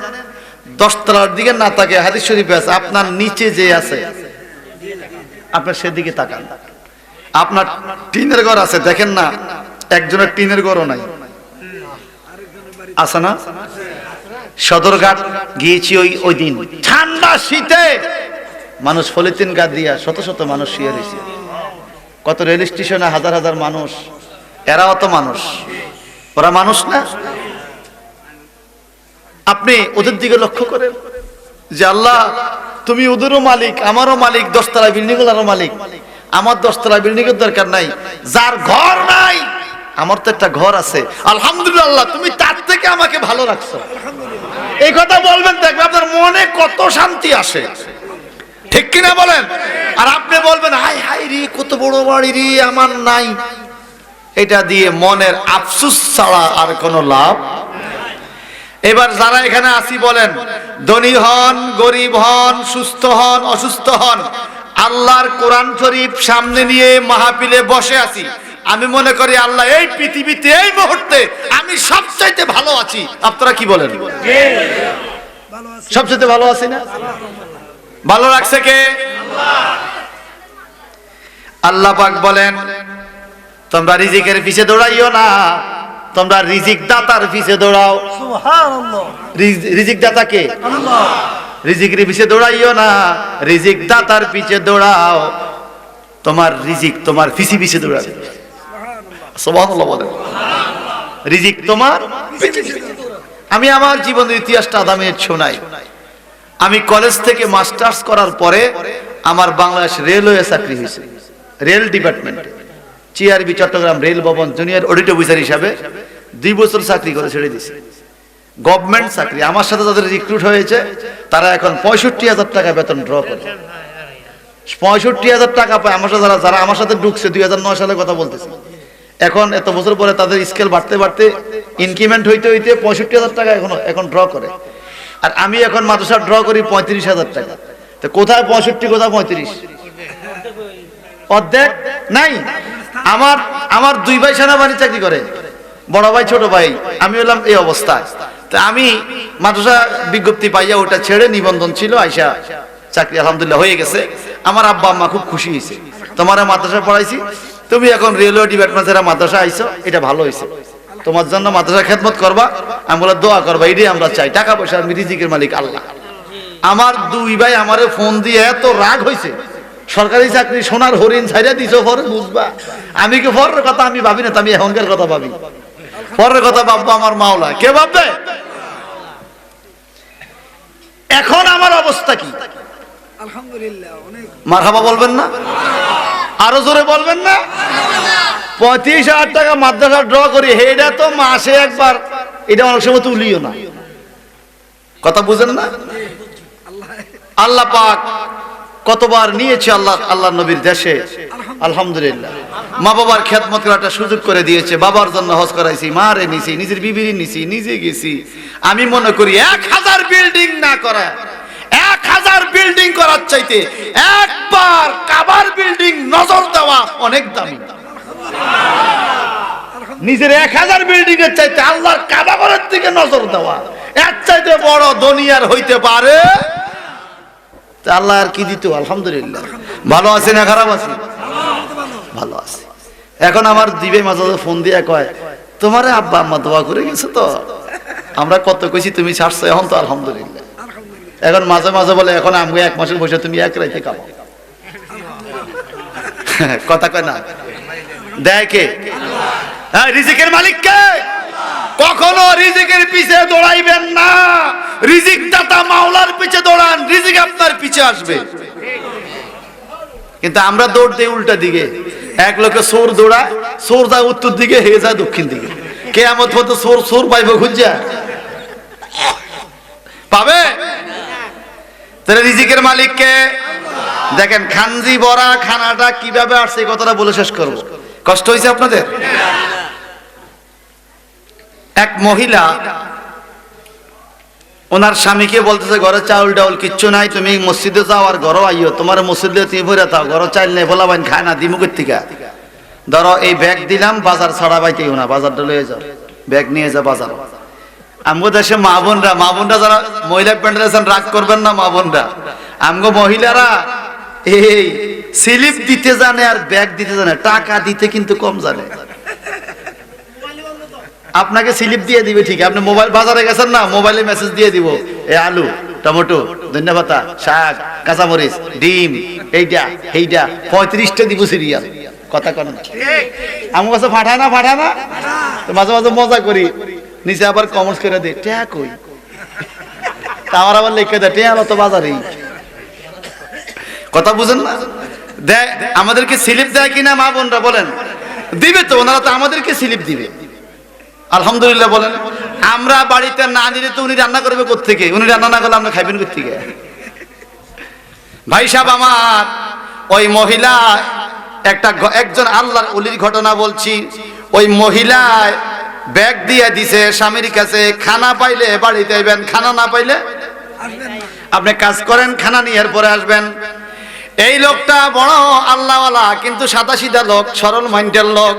10 তলার দিকে না তাকে, হাদিস শরীফে আছে আপনার নিচে যে আছে আপনার সেদিকে তাকান। আপনার টিনের ঘর আছে, দেখেন না একজনের টিনের ঘরও নাই, আছে না? সদরঘাট গিয়েছি ওই দিন, ঠান্ডা শীতে মানুষ পলিথিন গাছ দিয়া শত শত মানুষ শুয়ে রয়েছে। কত রেল স্টেশনে হাজার হাজার মানুষ, এরা অত মানুষ, ওরা মানুষ না? আপনি ওদের দিকে লক্ষ্য করেন যে আল্লাহ তুমি ওদেরও মালিক আমারও মালিক, 10 তলা বিল্ডিং গুলারও মালিক। আমার 10 তলা বিল্ডিং এর দরকার নাই, যার ঘর নাই আমার তো একটা ঘর আছে, আলহামদুলিল্লাহ তুমি তার থেকে আমাকে ভালো রাখছো। এই কথা বলবেন, দেখবে আপনার মনে কত শান্তি আসে, ঠিক কিনা বলেন? আর আপনি বলবেন হাই হাই রে কত বড় বাড়ি রে আমার নাই, এটা দিয়ে মনের আফসোস ছাড়া আর কোনো লাভ। এবার যারা এখানে আসি বলেন, ধনী হন গরিব হন, সুস্থ হন অসুস্থ হন, আল্লাহর কোরআন শরীফ সামনে নিয়ে মাহফিলে বসে আছি, আমি মনে করি আল্লাহ এই পৃথিবীতে এই মুহূর্তে আমি সবচাইতে ভালো আছি। আপনারা কি বলেন? সবচাইতে ভালো আছি না? ভালো রাখছে কে? আল্লাহ পাক বলেন তোমরা রিজিকের পিছে দৌড়াইও না, তোমরা রিজিক দাতার পিছে দৌড়াও। সুবহানাল্লাহ। রিজিক দাতা কে? আল্লাহ। রিজিকের পিছে দৌড়াইও না, রিজিক দাতার পিছে দৌড়াও। তোমার রিজিক তোমার পিছে পিছে দৌড়াবে। সুবহানাল্লাহ বলেন। রিজিক তোমার পিছে পিছে। আমি আমার জীবনের ইতিহাসটা আদামের শোনাই। আমি কলেজ থেকে মাস্টার্স করার পরে আমার বাংলাদেশ রেলওয়ে চাকরি হয়েছে, রেল ডিপার্টমেন্টে, চিআরবি চট্টগ্রাম রেল ভবন জুনিয়র অডিট অফিসার হিসাবে 2 বছর চাকরি করে ছেড়ে দিয়েছে। গভর্নমেন্ট চাকরি। আমার সাথে যাদের রিক্রুট হয়েছে তারা এখন 65,000 টাকা বেতন ড্র করে, 65,000 টাকা পায়। আমার সাথে যারা আমার সাথে ঢুকছে 2009 সালে কথা বলতেছে, এখন এত বছর পরে তাদের স্কেল বাড়তে বাড়তে ইনক্রিমেন্ট হইতে হইতে 65,000 টাকা এখন ড্র করে। আর আমি এখন মাদ্রাসা ড্র করি 35,000 টাকা। তো কোথায় 65 কোথায় 35? অর্ধেক নাই। আমার 2 ভাই সেনাবাহিনী চাকরি করে, বড় ভাই ছোট ভাই, আমি হলাম এই অবস্থায়। তো আমি মাদ্রাসা বিজ্ঞপ্তি পাইয়া ওটা ছেড়ে নিবন্ধন ছিল আইসা চাকরি আলহামদুলিল্লাহ হয়ে গেছে। আমার আব্বা আম্মা খুব খুশি হয়েছে, তোমার মাদ্রাসা পড়াইছি, তুমি এখন রেলওয়ে ডিপার্টমেন্টের মাদ্রাসা আইছো, এটা ভালো হয়েছে, তোমার জন্য মাদ্রাসা খেদমত করবা, আমি বলে দোয়া করবা, এটাই আমরা চাই। টাকা পয়সা রিজিকের মালিক আল্লাহ। আমার দুই ভাই আমারে ফোন দিয়ে এত রাগ হয়েছে, সরকারি চাকরি সোনার হরিণ ছাইড়া দিছো, পরে বুঝবা। আমি কি পরের কথা আমি ভাবি না, আমি এখনকার কথা ভাবি, পরের কথা ভাববো আমার মাওলা। কে ভাববে? এখন আমার অবস্থা কি? আলহামদুলিল্লাহ। অনেক মারহাবা বলবেন না? আরো জোরে বলবেন না? 35,000 টাকা মাদ্রাসা ড্র করি, এটা তো মাসে একবার, এটা অনেক সময় তুলিও না। কথা বুঝেন না? আল্লাহ পাক কতবার নিয়েছে আল্লাহ নবীর দেশে, আলহামদুলিল্লাহ। মা বাবার খেদমত করার একটা সুযোগ করে দিয়েছে। বাবার জন্য হজ করাইছি, মারে নিছি, নিজের বিবির নিছি, নিজে গেছি। আমি মনে করি 1000 বিল্ডিং না করা, 1000 বিল্ডিং করার চাইতে একবার কাবার বিল্ডিং নজর দেওয়া অনেক দামি। নিজের 1000 বিল্ডিং এর চাইতে আল্লাহর কাবা ঘরের দিকে নজর দেওয়া এর চাইতে বড় দুনিয়ার হইতে পারে? আল্লাহ আর কি দিত? আলহামদুলিল্লাহ। ভালো আছে না খারাপ আছে? ভালো আছে। এখন আমার দিবে মাঝে ফোন দিয়ে কয়, তোমারে আব্বা আম্মা দোয়া করে গেছে তো, আমরা কত কইছি তুমি ছাড়ছো, এখন তো আলহামদুলিল্লাহ। এখন মাঝে মাঝে বলে, এখন আমি 1 মাসের বসে তুমি 1 রাইতে খাবো। কথা কয় না? দেয় কে? হ্যাঁ, রিজিকের মালিক কে? কখনো রিজিকের পিছে দৌড়াইবেন না, রিজিক দাতা মাওলার পিছে দৌড়ান, রিজিক আপনার পিছে আসবে। কিন্তু আমরা দৌড় দেই উল্টা দিকে। এক লোকে সোর দৌড়ায়, সোর যায় উত্তর দিকে, হে যায় দক্ষিণ দিকে। কিয়ামত পর্যন্ত সোর সোর পাইব খুঁজা? পাবে? তাহলে রিজিকের মালিক কে? দেখেন খানজি বড়া খানাটা কিভাবে আসছে, এই কথাটা বলে শেষ করব। কষ্ট হয়েছে আপনাদের? এক মহিলা ওনার স্বামীকে বলতেছে, ঘরে চাউল ডাউল কিচ্ছু নাই, তুমি মসজিদে যাও আর ঘরও আইও, তোমার মসজিদে তুমি ভরে থাও, ঘর চাইল নেই, বলা বাইন খায় না, দিমুকের থেকে ধরো এই ব্যাগ দিলাম, বাজার ছাড়া বাইতেও না, বাজারটা লয়ে যাও, ব্যাগ নিয়ে যা বাজার। আমগো দেশে মা বোনরা যারা মহিলা প্যান্ডেল আছেন, রাগ করবেন না মা বোনরা, আমগো মহিলারা এই স্লিপ দিতে জানে আর ব্যাগ দিতে জানে, টাকা দিতে কিন্তু কম জানে। আপনাকে স্লিপ দিয়ে দিবে ঠিক, আপনি মোবাইল বাজারে গেছেন না, মোবাইলে মেসেজ দিয়ে দিব, এই আলু, টমেটো, ধন্যবাদ, শাক, কাঁচামরিচ, ডিম, এইটা 35টা দিব সিরিয়াল। কথা কন না? আমার কাছে পাঠায় না তো মাঝে মাঝে মজা করি, নিচে আবার কমেন্টস করে দে, ট্যা কই, তা আমার আবার লিখে দেয়, ট্যা তো বাজারেই। কথা বুঝেন না? দেয় আমাদেরকে স্লিপ দেয় কিনা মা বোনরা বলেন? দিবে তো, ওনারা তো আমাদেরকে স্লিপ দিবে। আলহামদুলিল্লাহ বলেন। আমরা বাড়িতে না দিলে তো উনি রান্না করবে কোত্থেকে? উনি রান্না না করলে আমরা খাইবেন কোত্থেকে? ভাই সাহেব আমার, ওই মহিলা একজন আল্লাহর ওলির ঘটনা বলছি। ওই মহিলায় ব্যাগ দিয়ে দিছে স্বামীর কাছে, খানা পাইলে বাড়িতে আইবেন, খানা না পাইলে আপনি কাজ করেন, খানা নিয়ে পরে আসবেন। এই লোকটা বড় আল্লাহওয়ালা, কিন্তু সাদাসিধা লোক, সরল মাইন্ডের লোক।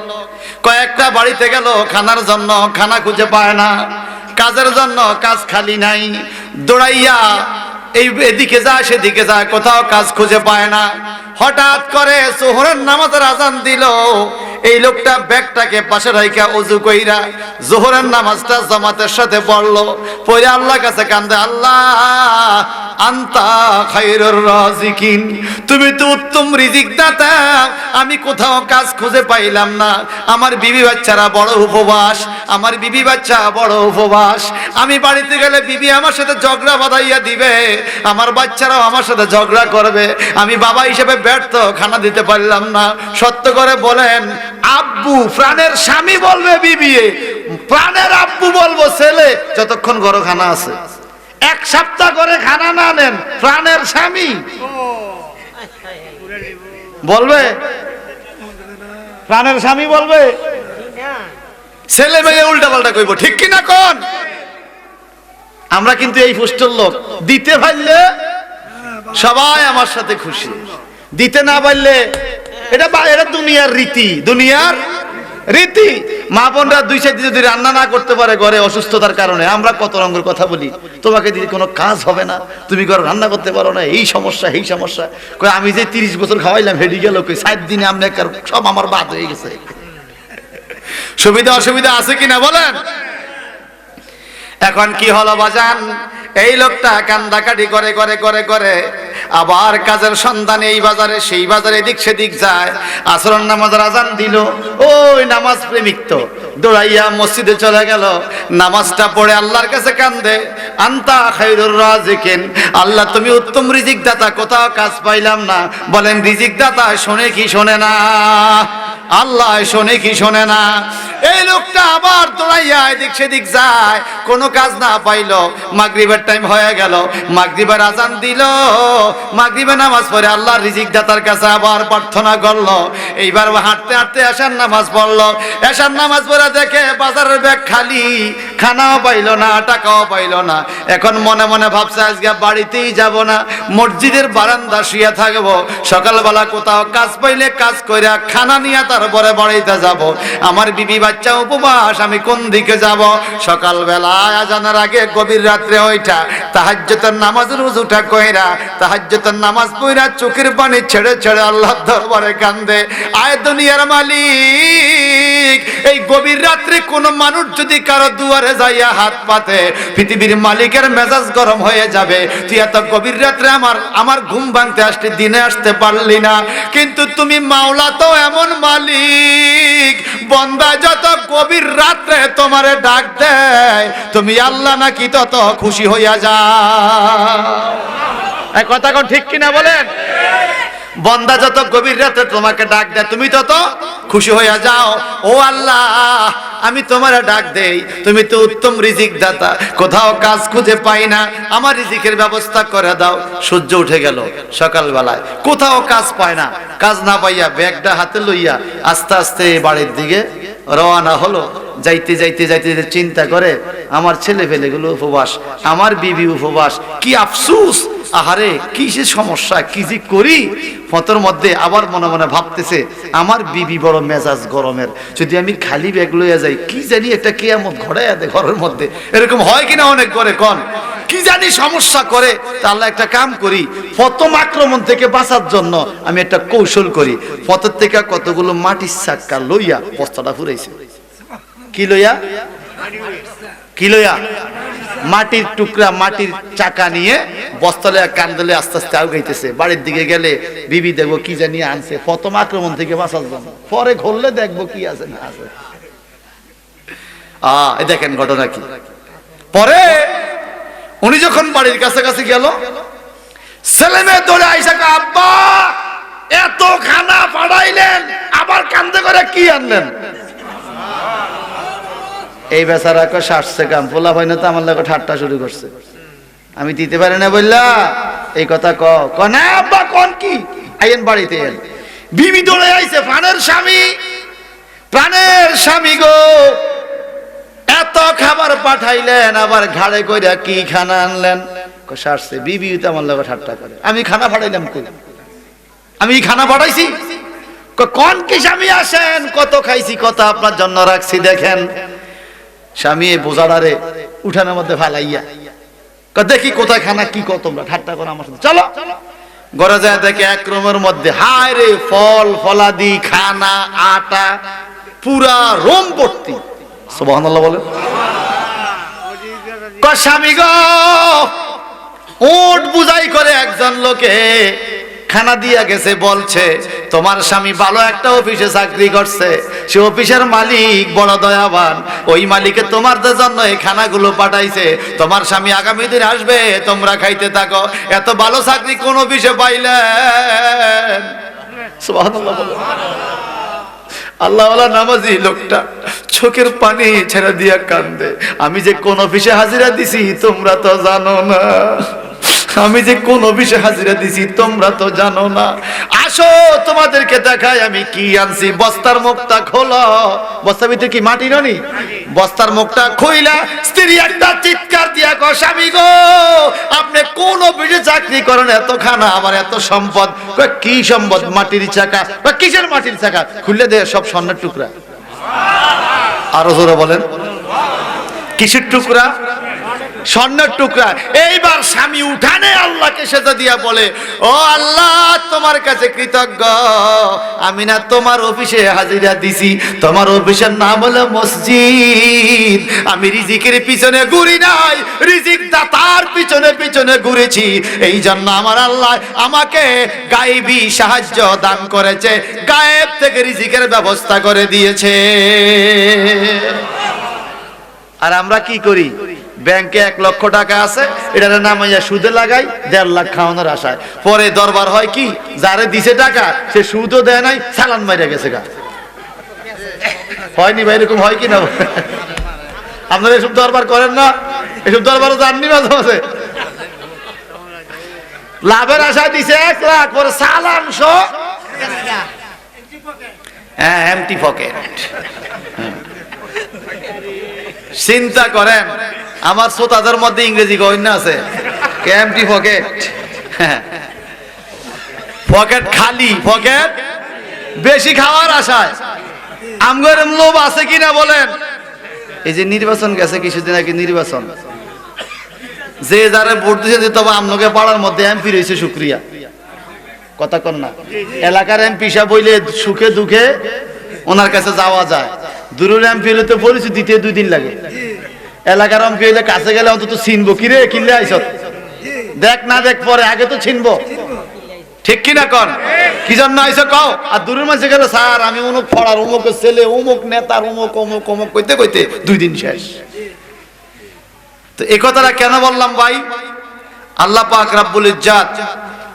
কয়েকটা বাড়িতে গেল খানার জন্য, খানা খুঁজে পায় না। কাজের জন্য কাজ খালি নাই, দৌড়াইয়া এই এদিকে যায় সেদিকে যায়, কোথাও কাজ খুঁজে পায় না। হঠাৎ করে জোহরের নামাজের আজান দিল। এই লোকটা ব্যাগটাকে পাশে রাইখা ওযু কইরা জোহরের নামাজটা জামাতের সাথে পড়লো, পড়ে আল্লাহর কাছে কান্দে, আল্লাহ আনতা খায়রুর রাজিকিন, তুমি তো উত্তম রিজিক দাতা, আমি কোথাও কাজ খুঁজে পাইলাম না। আমার বিবি বাচ্চারা বড় উপবাস, আমার বিবি বাচ্চা বড় উপবাস। আমি বাড়িতে গেলে বিবি আমার সাথে ঝগড়া বাঁধাইয়া দিবে, আমার বাচ্চারাও আমার সাথে ঝগড়া করবে। আমি বাবা হিসেবে ব্যর্থ, খানা দিতে পারলাম না। সত্য করে বলেন, আব্বু প্রাণের স্বামী বলবে বিবি, প্রাণের আব্বু বলবো ছেলে, যতক্ষণ ঘরে খানা আছে। 1 সপ্তাহ করে খানা না নেন, প্রাণের স্বামী বলবে, প্রাণের স্বামী বলবে, ছেলে মেয়ে উল্টা পাল্টা কইব, ঠিক কিনা কোন? আমরা কিন্তু এই পুষ্টর লোক, দিতে পারলে সবাই আমার সাথে খুশি, দিতে না পারলে এটা দুনিয়ার রীতি, দুনিয়ার রীতি। মা বোনরা 2 যদি রান্না না করতে পারে ঘরে অসুস্থতার কারণে, আমরা কত রঙের কথা বলি, তোমাকে দিদি কোনো কাজ হবে না, তুমি ঘরে রান্না করতে পারো না, এই সমস্যা এই সমস্যা। কই আমি যে 30 বছর খাওয়াইলাম হেডি গেল, কই 7 দিনে আপনি সব আমার বাদ হয়ে গেছে। সুবিধা অসুবিধা আছে কিনা বলেন? এখন কি হলো বাজান, এই লোকটা কান্দাকাটি করে করে করে করে আবার কাজের সন্ধানে এই বাজারে সেই বাজারে এদিক সেদিক যায়। আসরের নামাজের আজান দিল, ওই নামাজ প্রেমিক তো দৌড়াইয়া মসজিদে চলে গেল, নামাজটা পড়ে আল্লাহর কাছে কান্দে, আনতা খায়রুর রাজিকিন, আল্লাহ তুমি উত্তম রিজিক দাতা, কোথাও কাজ পাইলাম না। বলেন রিজিক দাতা শোনে কি শোনে না? আল্লাহ শোনে কি শোনে না? এই লোকটা আবার দৌড়াইয়া এদিক সেদিক যায়, কোনো কাজ না পাইলো। মাগরিবের টাইম হয়ে গেল, মাগরিবের আজান দিল, মাগরিবের নামাজ পড়ে আল্লাহর রিজিক দাতার কাছে আবার প্রার্থনা করলো। এইবার হাঁটতে হাঁটতে এশার নামাজ পড়লো। এশার নামাজ পড়ে দেখে বাজারের ব্যাগ খালি, খানাও পাইলো না, টাকাও পাইলো না। এখন মনে মনে ভাবছে আজকে বাড়িতেই যাব না, মসজিদের বারান্দা শুয়ে থাকবো, সকালবেলা কোথাও কাজ পাইলে কাজ কইরা খানা নিয়ে তারপরে বাড়িতে যাব। আমার বিবি বাচ্চা উপবাস, আমি কোন দিকে যাব? সকালবেলা আজানের আগে গভীর রাত্রে ওইটা তাহাজ্জুদের নামাজের ওযুটা কইরা তাহাজ্জুদের নামাজ পড়া চোখের পানি ছেড়ে ছেড়ে আল্লাহর দরবারে কান্দে। আয় দুনিয়ার মালিক, এই গভীর রাত্রে কোন মানুষ যদি কারো দুয়ারে যাইয়া হাত পাতে, পৃথিবীর মালিকের মেজাজ গরম হয়ে যাবে। তুই এত গভীর রাত্রে আমার ঘুম ভাঙতে আসতে, দিনে আসতে পারলি না, কিন্তু তুমি মাওলা তো এমন মালিক, বান্দা যত গভীর রাত্রে তোমারে ডাক দেয়, তুমি আল্লাহ নাকি তত খুশি হইয়া যাও। এই কথা কোন ঠিক কিনা বলেন? বান্দা যত গভীর রাতে তোমাকে ডাক দেয়, তুমি তত খুশি হইয়া যাও। ও আল্লাহ, আমি তোমার ডাক দেই, তুমি তো উত্তম রিজিক দাতা, কোথাও কাজ খুঁজে পাই না, আমার রিজিকের ব্যবস্থা করে দাও। সূর্য উঠে গেল, সকালবেলায় কোথাও কাজ পায় না, কাজ না পাইয়া ব্যাগটা হাতে লইয়া আস্তে আস্তে বাড়ির দিকে রওনা হলো। যাইতে যাইতে যাইতে চিন্তা করে, আমার ছেলে পেলেগুলো উপবাস, আমার বিবি উপবাস, কি আফসুস, আহারে কি যে সমস্যা, কি যে করি। ফতর মধ্যে আবার মনে মনে ভাবতেছে, আমার বিবি বড় মেজাজ গরমের, যদি আমি খালি ব্যাগ লইয়া যাই, কি জানি একটা কিয়ামত ঘটাইয়া দেয় ঘরের মধ্যে। এরকম হয় কিনা অনেক করে, কন কি জানি সমস্যা করে। তাহলে একটা কাম করি, প্রথম আক্রমণ থেকে বাঁচার জন্য আমি একটা কৌশল করি। ফতর থেকে কতগুলো মাটির চাক্কা লইয়া, বস্তাটা ফুরাইছে, কি লইয়া, কি লইয়া, মাটির টুকরা, মাটির চাকা নিয়ে বস্তালে কান্দলে আস্তে আস্তে আগাইতেছে। বাড়ির দিকে গেলে বিবি দেখবো কি জানি আনছে, প্রথম আক্রমণ থেকে বাঁচার জন্য। পরে ঘুরলে দেখবো কি আছে না আছে। দেখেন ঘটনা কি। পরে উনি যখন বাড়ির কাছাকাছি গেল, ছেলে মেয়ে দৌড়ে আইসা, আব্বা এত খানা পাঠাইলেন, আবার কান্দে করে কি আনলেন? এই বেচারা সারছে কাম, পোলা ভাই না তো আমার লাগে ঠাট্টা শুরু করছে, আমি দিতে পারি না বললা এই কথা ক না আব্বা, কোন কি আইন বাড়িতে এল। বিবি দৌড়ে আইছে, প্রাণের স্বামী, প্রাণের স্বামী গো, এত খাবার পাঠাইলেন, আবার ঘাড়ে কইরা কি খানা আনলেন? সারছে। বিবি তো আমার লাগে ঠাট্টা করে, আমি খানা পাঠাইলাম কই? আমি খানা পাঠাইছি? কোন কি স্বামী আসেন, কত খাইছি, কত আপনার জন্য রাখছি, দেখেন। স্বামী বোঝাড়ারে উঠানের মধ্যে ফালাইয়া দেখি কোথায় খানা, কি কত তোমরা ঠাট্টা করো আমার সাথে, চলো। ঘরে যায় দেখে এক রুমের মধ্যে, হায় রে, ফল ফলাদি, খানা, আটা, পুরা রুম ভর্তি। সুবহানাল্লাহ বলে। স্বামী গো, উট বুঝাই করে একজন লোকে খানা দিয়া গেছে, বলছে তোমার স্বামী ভালো একটা অফিসে চাকরি করছে, সে অফিসের মালিক বড় দয়াবান, ওই মালিকে তোমাদের জন্য এই খানাগুলো পাঠাইছে, তোমার স্বামী আগামী দিন আসবে, তোমরা খাইতে থাকো। এত ভালো চাকরি কোন অফিসে পাইলেন? সুবহানাল্লাহ। আল্লাহওয়ালা নামাজি লোকটা চোখের পানি ছেড়ে দিয়া কান্দে, আমি যে কোন অফিসে হাজিরা দিছি তোমরা তো জানো না, আমি যে কোন অফিসে হাজিরা দিছি তোমরা তো জানো না। আসো তোমাদেরকে দেখাই আমি কি আনছি। বস্তার মুখটা খোলো। বস্তার ভিতরে কি মাটি ননি? বস্তার মুখটা খুইলা স্ত্রী একটা চিৎকার দিয়া কয়, স্বামী গো, আপনি কোন অফিসে চাকরি করেন, এত খানা, আমার এত সম্পদ? কি সম্পদ? মাটির চাকা। কিসের মাটির চাকা? খুললে দে, সব স্বর্ণের টুকরা। আরো জোরে বলেন। কিসের টুকরা? স্বর্ণের টুকরা। এইবার স্বামী উঠানে আল্লাহকে সেজদা দিয়া বলে, ও আল্লাহ তোমার কাছে কৃতজ্ঞ, আমি না তোমার অফিসে হাজিরা দিছি, তোমার অফিসের নাম হলো মসজিদ, আমি রিজিকের পিছনে ঘুরি নাই, রিজিক দাতার পিছনে পিছনে ঘুরেছি, এই জন্য আমার আল্লাহ আমাকে গায়েবী সাহায্য দান করেছে, গায়েব থেকে রিজিকের ব্যবস্থা করে দিয়েছে। আর আমরা কি করি? ব্যাংকে 1 লক্ষ টাকা আছে, এটা নামাইয়া সুদে লাগাই, 1.5 লাখ খাওয়ানোর আশায়। পরে দরবার হয় কি, যারে দিছে টাকা সে সুদও দেয় নাই, চালান মাইরা গেছে গা। হয়নি ভাই? এরকম হয় কি না? আপনারা এসব দরবার করেন না? এসব দরবারও জাননি মাঝে মাঝে। লাভের আশায় দিছে 1 লাখ, পরে চালান সহ এমটি পকেট। চিন্তা করেন, আমার শ্রোতাদের মধ্যে ইংরেজি গণ্য আছে, এমটি পকেট। পকেট খালি, পকেট বেশি খাওয়ার আশায়। আমগর লোভ আছে কিনা বলেন? এই যে নির্বাচন গেছে কিছুদিন আগে, নির্বাচন যে যারা ভোট দিয়েছে, তবে আপনাকে পাড়ার মধ্যে এমপি রয়েছে, শুক্রিয়া কথা কন না। এলাকার এমপি সাহেব বইলে সুখে দুঃখে ওনার কাছে যাওয়া যায়। দূরের এমপি হলে তো পরিচয় দিতে 2 দিন লাগে, এলাকার এমপি হলে কাছে গেলে অন্তত চিনবো, কিরে কিনলে আইস, দেখ না দেখ পরে, আগে তো চিনবো, ঠিক কিনা কন? কি জন্য আইসো কও? আর দূরের মাঝে গেলে, স্যার আমি অমুক পড়ার, অমুকের ছেলে, অমুক নেতার, অমুক অমুক অমুক কইতে কইতে 2 দিন শেষ। তো এই কথাটা কেন বললাম ভাই? আল্লাহ পাক রব্বুল ইজ্জাত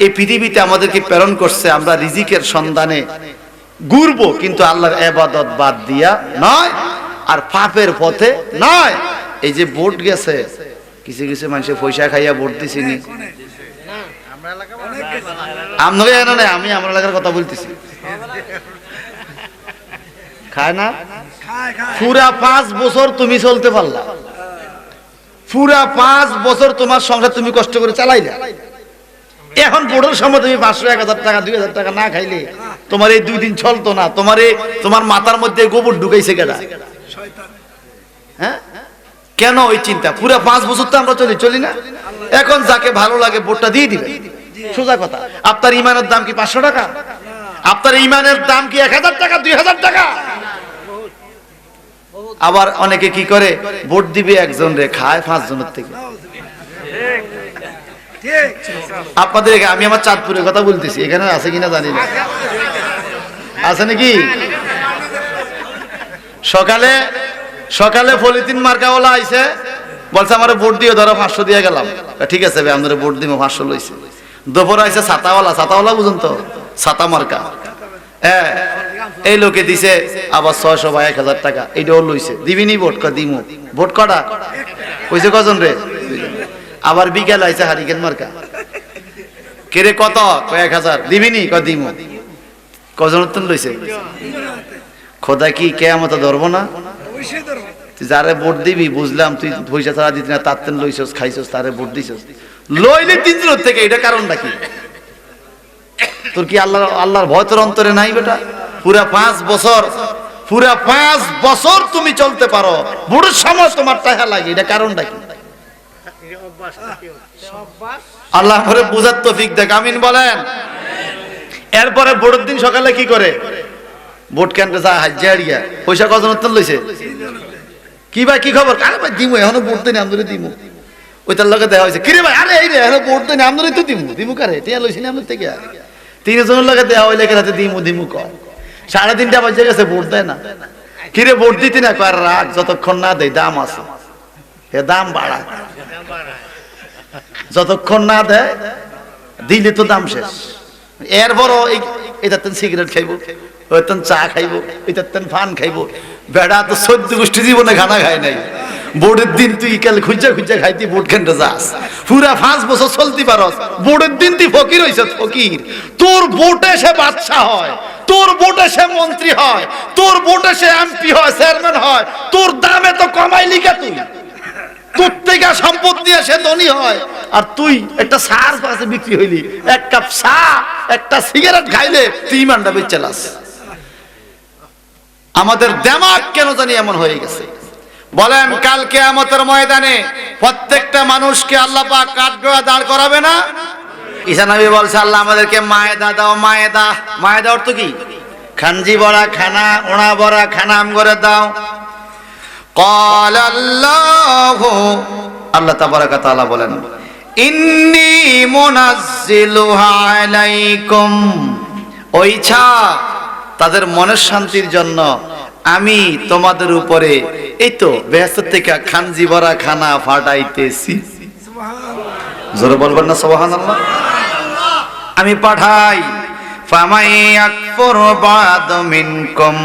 এই পৃথিবীতে আমাদেরকে প্রেরণ করছে আমরা রিজিকের সন্ধানে ঘুরবো, কিন্তু আল্লাহর ইবাদত বাদ দিয়া নয়, আর পাপের পথে নয়। এই যে ভোট গেছে, কিছু কিছু মানুষের পয়সা খাইয়া ভোট দিছিনি, আপনাকে জানো না, আমি আমার এলাকার কথা বলতেছি, খায় না। পুরা 5 বছর তুমি চলতে পারলা, পুরা 5 বছর তোমার সংসার তুমি কষ্ট করে চালাইলে, এখন ভোটের সময় তুমি 500, 1000 টাকা, 2000 টাকা না খাইলে তোমার এই 2 দিন চলতো না। তোমার মাথার মধ্যে গোবর ঢুকাইছে কেডা? হ্যাঁ, কেন ওই চিন্তা? পুরা 5 বছর তো আমরা চলি না। এখন যাকে ভালো লাগে ভোটটা দিয়ে দিবে, সোজা কথা। আপনার ইমানের দাম কি 500 টাকা? আপনার ইমানের দাম কি 1000 টাকা, 2000 টাকা? আবার অনেকে কি করে, ভোট দিবে একজন রে, খায় 5 জনের থেকে। আপনাদের আমি আমার চাঁদপুরের কথা বলতেছি, এখানে আছে কিনা জানি না, আছে নাকি? সকালে সকালে পলিথিন মার্কাওয়ালা আইছে, বলছে আমার ভোট দিয়ে ধরো 500 দিয়ে গেলাম। ঠিক আছে ভাই, আমাদের ভোট দিব, 500 লইছে। দুপুর আইছে ছাতাওয়ালা বুঝুন তো, ছাতা মার্কা, হ্যাঁ, এই লোকে দিছে আবার 600 বা 1000 টাকা, এইটাও লইছে। দিবিনি ভোট? দিমু। ভোট কটা কইছে? কজন রে? আবার বিকেল আইছে হারিকেন মার্কা, কেরে কত? 1000। দিবিনি? দিমু। কজন লইছে? খোদা কি কিয়ামতে ধরবো না? যারে ভোট দিবি বুঝলাম, তুই পয়সা ছাড়া দিতি না, তার তেন লইছস, খাইছস, তারে ভোট দিছস, লইলে 3 দিন থেকে। এটা কারণটা কি? তোর কি আল্লাহর ভয় তোর অন্তরে নাই বেটা? পুরা 5 বছর তুমি চলতে পারো, ভোটের সময় তোমার টাকা লাগে, এটা কারণটা কি? আল্লাহ করে বুঝার তৌফিক দেখ, আমিন বলেন। এরপরে ভোটের দিন সকালে কি করে? ভোট কেন্দ্রে যা হাজিয়া, পয়সা কজন লইছে? কি ভাই কি খবর? আরে ভাই দিমু, এখনো ভোট দিন, আমরা দিমু। ওইটার লগে দেখা হয়েছে, কিরে ভাই, আরে এই রে এখনো ভোট দিন, আমরা তো দিমু কারে? টিয়া লইছি না আমরা থেকে। 3 জনের লগে দেওয়া হইলে রাতে দিমু কয়। 3:30 বাজে গেছে, ভোট দেয় না। কিরে ভোট দিতি না? কয় রাখ, যতক্ষণ না দেয় দাম আছে, এ দাম বাড়ায়, যতক্ষণ না দেয় দিলে তো দাম শেষ। এরপরও এটাতেন সিগারেট খাইবো, ওইতেন চা খাইবো, ওইটাতেন পান খাইবো। বেড়া তো 14 গোষ্ঠী জীবনে খানা খায় নাই। ভোটের দিন তুই কালে খুঁজা খাইতি ভোট কেন্দ্রে যাস, পুরা 5 বছর চলতে পারস। ভোটের দিন তুই ফকির হইছ, ফকির। তোর ভোটে সে বাদশা হয়, তোর ভোটে সে মন্ত্রী হয়, তোর ভোটে সে এমপি হয়, চেয়ারম্যান হয়। তোর দামে তো কমাইলি কে তুই? তোর থেকে সম্পদ দিয়ে সে ধনী হয়, আর তুই একটা সার পাশে বিক্রি হইলি, 1 কাপ চা, একটা সিগারেট খাইলে তুই ইমানটা বেচে লাস। আমাদের দিমাগ কেন জানি এমন হয়ে গেছে। বলেন কাল কিয়ামতের ময়দানে প্রত্যেকটা মানুষকে আল্লাহ পাক কাঠগড়া দাঁড় করাবে না? ঈসা নবী বলছে আল্লাহ আমাদেরকে মায়েদা দাও, মায়েদা। মায়েদা অর্থ কি? খানজি বড়া খানা, ওনা বড়া খানা আম করে দাও। قال الله আল্লাহ তাবারাকা তাআলা বলেন ইন্নী মুনাজ্জিলুহা আলাইকুম, ওই ইচ্ছা তাদের মনের শান্তির জন্য আমি তোমাদের উপরে এই তো বেহেশত থেকে খানজি ভরা খানা ফাটাইতেছি। জোরে বলবেন না সুবহানাল্লাহ? আমি পাঠাই। ফামাই আকফুর বাদ মিনকুম,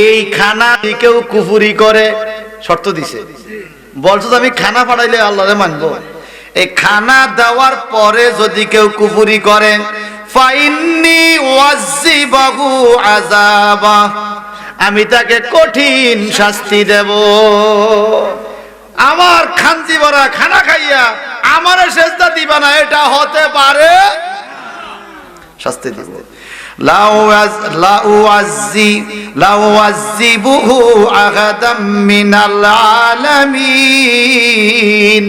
এই খানা কেউ কুফরি করে, শর্ত দিছে, বলছো তো আমি খানা পাঠাইলে আল্লাহরে মানবো। এই খানা দেওয়ার পরে যদি কেউ কুফরি করে ফাইন্নি ওয়াজিবাহু আযাবা, আমি তাকে কঠিন শাস্তি দেব। আমার খানজি ভরা খানা খাইয়া আমারে সেজদা দিবা না, এটা হতে পারে, শাস্তি দিব। লাউয়াজ্জিবুহু আহাদাম মিনাল আলামিন,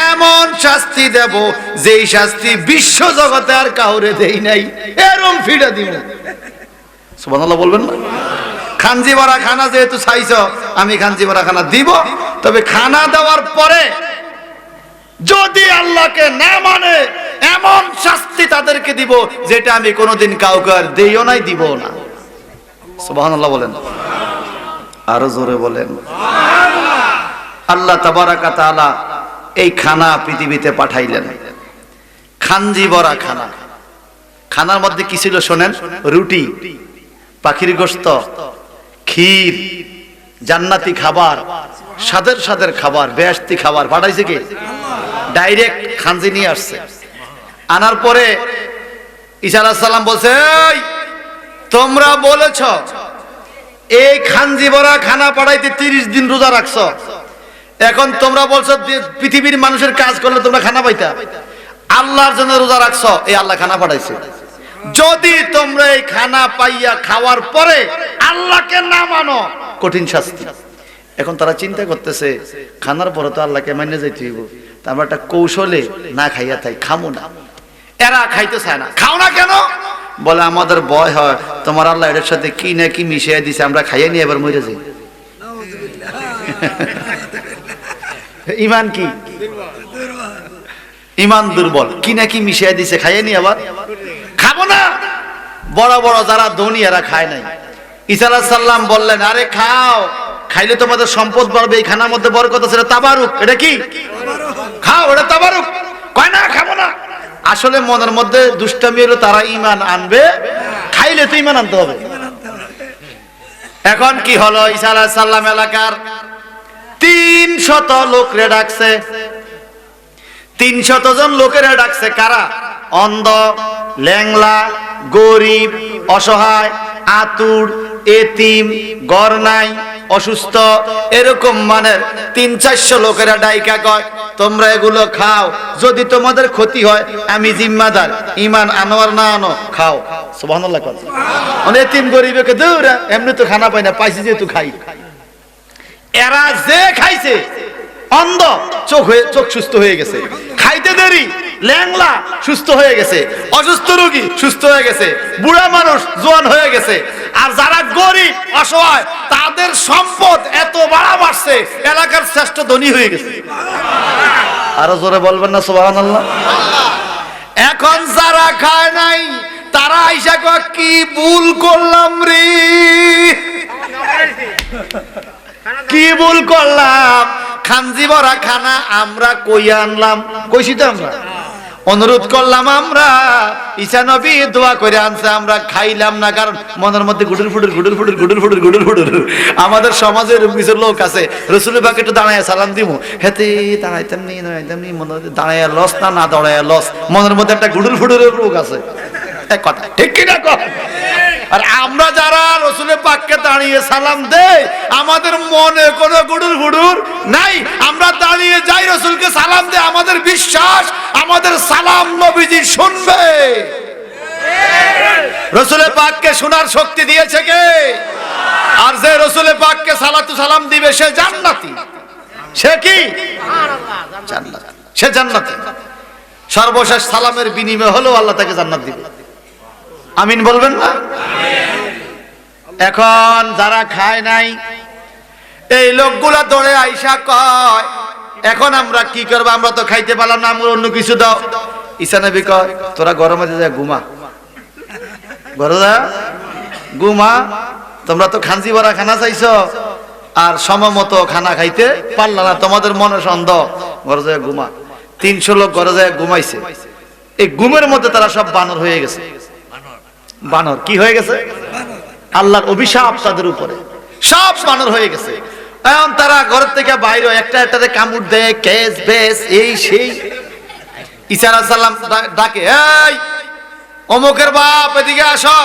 এমন শাস্তি দেব যেই শাস্তি বিশ্ব জগতে আর কাউরে দেই নাই, এরকম ফিরে দিব। সুবহানাল্লাহ বলবেন না? খানজি ভরা খানা যেহেতু চাইছো, আমি খানজি ভরা খানা দিব। তবে খানা দেওয়ার পরে যদি আল্লাহকে না মানে এমন শাস্তি তাদেরকে দিব যেটা আমি কোনোদিন কাউকে আর দেইও নাই, দিব না। সুবহানাল্লাহ বলেন, আরো জোরে বলেন। আল্লাহ তাবারাকা তাআলা এই খানা পৃথিবীতে পাঠাইলেন, খানজি ভরা খানা। খানার মধ্যে কি ছিল শোনেন? রুটি, পাখির গোশত, ক্ষীর, জান্নাতি খাবার, স্বাদের স্বাদের খাবার, বেহেশতি খাবার পাঠাইছে কে? ডাইরেক্ট খানজি নিয়ে আসছে। আনার পরে ঈসা আলাইহিস সালাম বলছে, এই তোমরা বলেছ এই খানজি ভরা খানা পাঠাইতে 30 দিন রোজা রাখছো, এখন তোমরা বলছো পৃথিবীর মানুষের কাজ করলে তোমরা খানা পাইতা, আল্লাহর জন্য রোজা রাখছো, এই আল্লাহ খানা পাঠাইছে। যদি তোমরা এই খানা পাইয়া খাওয়ার পরে আল্লাহকে না মানো, কঠিন শাস্তি। এখন তারা চিন্তা করতেছে খানার পরে তো আল্লাহকে মাইনে যাইতে হইব, আমরা একটা কৌশলে না খাইয়া তাই খামো না। এরা খাইতে চায় না। খাও না কেন? বলে আমাদের ভয় হয় তোমার আল্লাহ এর সাথে কি না কি মিশিয়ে দিছে, আমরা খাইয়ে নিয়ে এবার মরে যাই। ইমান কি? ইমান দুর্বল। কি না কি মিশিয়ে দিছে, খাইয়ে নিয়ে আবার খাবো না। বড় বড় যারা ধনী এরা খায় নাই। ঈসা আলাইহিস সালাম বললেন আরে খাও, খাইলে তোমাদের সম্পদ বাড়বে, এই খানার মধ্যে বরকত আছে, এটা তাবারুক। এটা কি? খাও, এটা তাবারুক। কয় না খাবো না। আসলে মনের মধ্যে দুষ্টামি হলো তারা ঈমান আনবে, খাইলে তো ঈমান আনতে হবে। এখন কি হলো? ঈসা আলাইহিস সালাম এলাকার 300 লোকরে ডাকছে। 300 জন লোকেরা ডাকছে। কারা? অন্ধ, ল্যাংলা, গরিব, অসহায়, আতুর, এতিম, ঘর নাই, অসুস্থ, এরকম মানের 300-400 লোকেরা ডাইকা কয় তোমরা এগুলো খাও, যদি তোমাদের ক্ষতি হয় আমি জিম্মাদার, ঈমান আনো আর না আনো খাও। সুবহানাল্লাহ। মানে এতিম গরিবকে দৌড়া এমনি তো খানা পাই না, পাইছি যেহেতু খাই। এরা যে খাইছে অন্ধ চোখ সুস্থ হয়ে গেছে, খাইতে দেরি ল্যাংলা সুস্থ হয়ে গেছে, অসুস্থ রোগী সুস্থ হয়ে গেছে, বুড়া মানুষ জোয়ান হয়ে গেছে। আর যারা গরিব অসহায় তাদের সম্পদ এত বাড়ছে, এলাকার শ্রেষ্ঠ ধনী হয়ে গেছে। আরো জোরে বলবেন না সুবহানাল্লাহ? এখন যারা খায় নাই তারা আইসা কয় কি ভুল করলাম রে, কি ভুল করলাম, খানজি ভরা খানা আমরা কইয়া আনলাম, কইছি তো আমরা, অনুরোধ করলাম আমরা, ঈসা নবী দোয়া করে আনছে, আমরা খাইলাম না, কারণ মনের মধ্যে গুডুর ফুডুর গুডুর ফুডুর গুডুর ফুডুর গুডুর ফুডুর। আমাদের সমাজের কিছু লোক আছে রাসূলের পাকে একটু দাঁড়ায় সালাম দিব, হেতে দাঁড়াইতাম নি মনে দাঁড়ায় লস না দাঁড়ায় লস, মনের মধ্যে একটা গুডুর ফুডুরের রোগ আছে। এক কথা ঠিক কি না? আর আমরা যারা রাসূলের পাককে দাঁড়িয়ে সালাম দেই আমাদের মনে কোনো গুডুর ফুডুর নাই, আমরা দাঁড়িয়ে যাই রাসূলকে সালাম দেই, আমাদের বিশ্বাস আমাদের সালাম নবীজি শুনবে। রাসূলের পাককে শোনার শক্তি দিয়েছে কে? আর যে রসুল পাককে সালাতু সালাম দিবে সে জান্নাতি। সে কি জান্নাতি, সে জান্নাতি। সর্বশেষ সালামের বিনিময় হলো আল্লাহ তাকে জান্নাত দিবে। আমিন বলবেন না? এখন যারা খায় নাই এই লোকগুলা দৌড়ে আইসা কয় এখন আমরা কি করবো, আমরা তো খাইতে পারলাম না, আমরা অন্য কিছু দাও। ঈসা নবী কয় তোরা গরমে যা ঘুমা, ঘরে যা ঘুমা, তোমরা তো খানজি ভরা খানা চাইছো আর সময় মতো খানা খাইতে পারলা না, তোমাদের মনে সন্দেহ, ঘরে যায় ঘুমা। 300 লোক ঘরে যায় ঘুমাইছে। এই ঘুমের মধ্যে তারা সব বানর হয়ে গেছে। বানর কি হয়ে গেছে? আল্লাহর অভিশাপ তাদের উপরে, সব বানর হয়ে গেছে। এখন তারা ঘর থেকে বাইরে একটা একটাতে কামড় দেয়, কেস বেস এই সেই। ঈসা আলাইহিস সালাম ডাকে, এই অমুকের বাপ এদিকে আসো।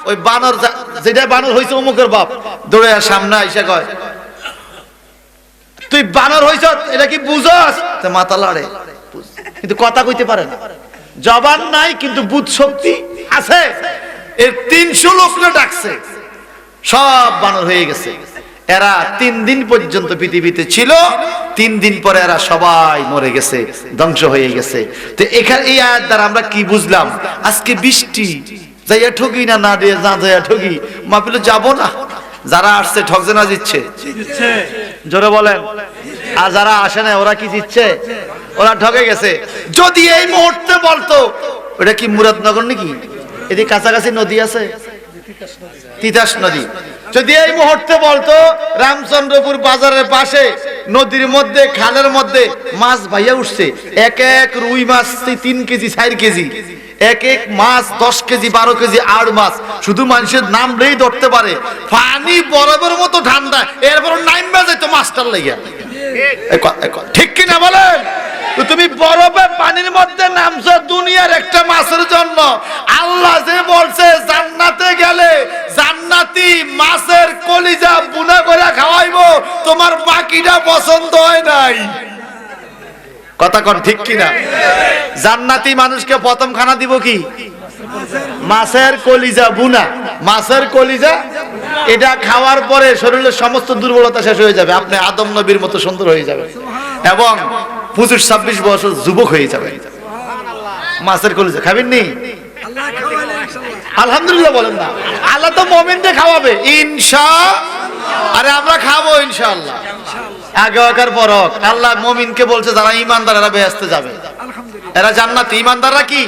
ওই বানর যেটা বানর হইছে অমুকের বাপ দৌড়ে সামনে আইসা কয় তুই বানর হইছ, এটা কি বুঝস? মাথা লাড়ে, কিন্তু কথা কইতে পারে না, জবান নাই কিন্তু বুধ শক্তি আছে। এর 300 লোককে ডাকছে, সব বানর হয়ে গেছে। এরা 3 দিন পর্যন্ত পৃথিবীতে ছিল, 3 দিন পরে এরা সবাই মরে গেছে, ধ্বংস হয়ে গেছে। তো এখানে এই আয়াত দ্বারা আমরা কি বুঝলাম? আজকে বৃষ্টি যাইয়া ঠকি না, না দিয়ে যা যাইয়া ঠকি, মাহফিলে যাব না। যারা আসছে ঠকছে না জিতছে? জোরে বলেন। আর যারা আসে না ওরা কি জিতছে? ওরা ঠকে গেছে। যদি এই মুহূর্তে বলতো ওটা কি মুরাদনগর নাকি, এদিকে কাছাকাছি নদী আছে তিতাস নদী, যদি এই মুহূর্তে বলতো রামচন্দ্রপুর বাজারের পাশে নদীর মধ্যে খালের মধ্যে মাছ ভাইয়া উঠছে, এক এক রুই মাছ 3 কেজি 4 কেজি, এক এক মাছ 10 কেজি 12 কেজি আর মাছ, শুধু মানুষের নাম রেই ধরতে পারে, পানি বরফের মতো ঠান্ডা, এরপর নাইমা যাইতো মাছটার লাগিয়া। ঠিক কিনা বলেন? তুমি বরফে পানির মধ্যে নামছো দুনিয়ার একটা মাছের জন্য। আল্লাহ যে বলছে জান্নাতে গেলে জান্নাতি মাছের কলিজা বুনা করে খাওয়াইবো, তোমার বাকিটা পছন্দ হয় নাই। কথা কোন ঠিক কিনা? জান্নাতি মানুষকে প্রথম খানা দিব কি? মাছের কলিজা বুনা, মাছের কলিজা। এটা খাওয়ার পরে শরীরের সমস্ত দুর্বলতা শেষ হয়ে যাবে, আপনি আদম নবীর মতো সুন্দর হয়ে যাবে এবং 25-26 বছর যুবক হয়ে যাবে। মাছের কলিজা খাবেন নি? আলহামদুলিল্লাহ বলেন না? আল্লাহ তো মুমিনকে খাওয়াবে ইনশাআল্লাহ। আরে আমরা খাবো ইনশাআল্লাহ। আগে আকার পরক আল্লাহ মুমিনকে বলছে যারা ঈমানদার এরা বেহেশতে যাবে, এরা জান্নাতি। ঈমানদাররা কি?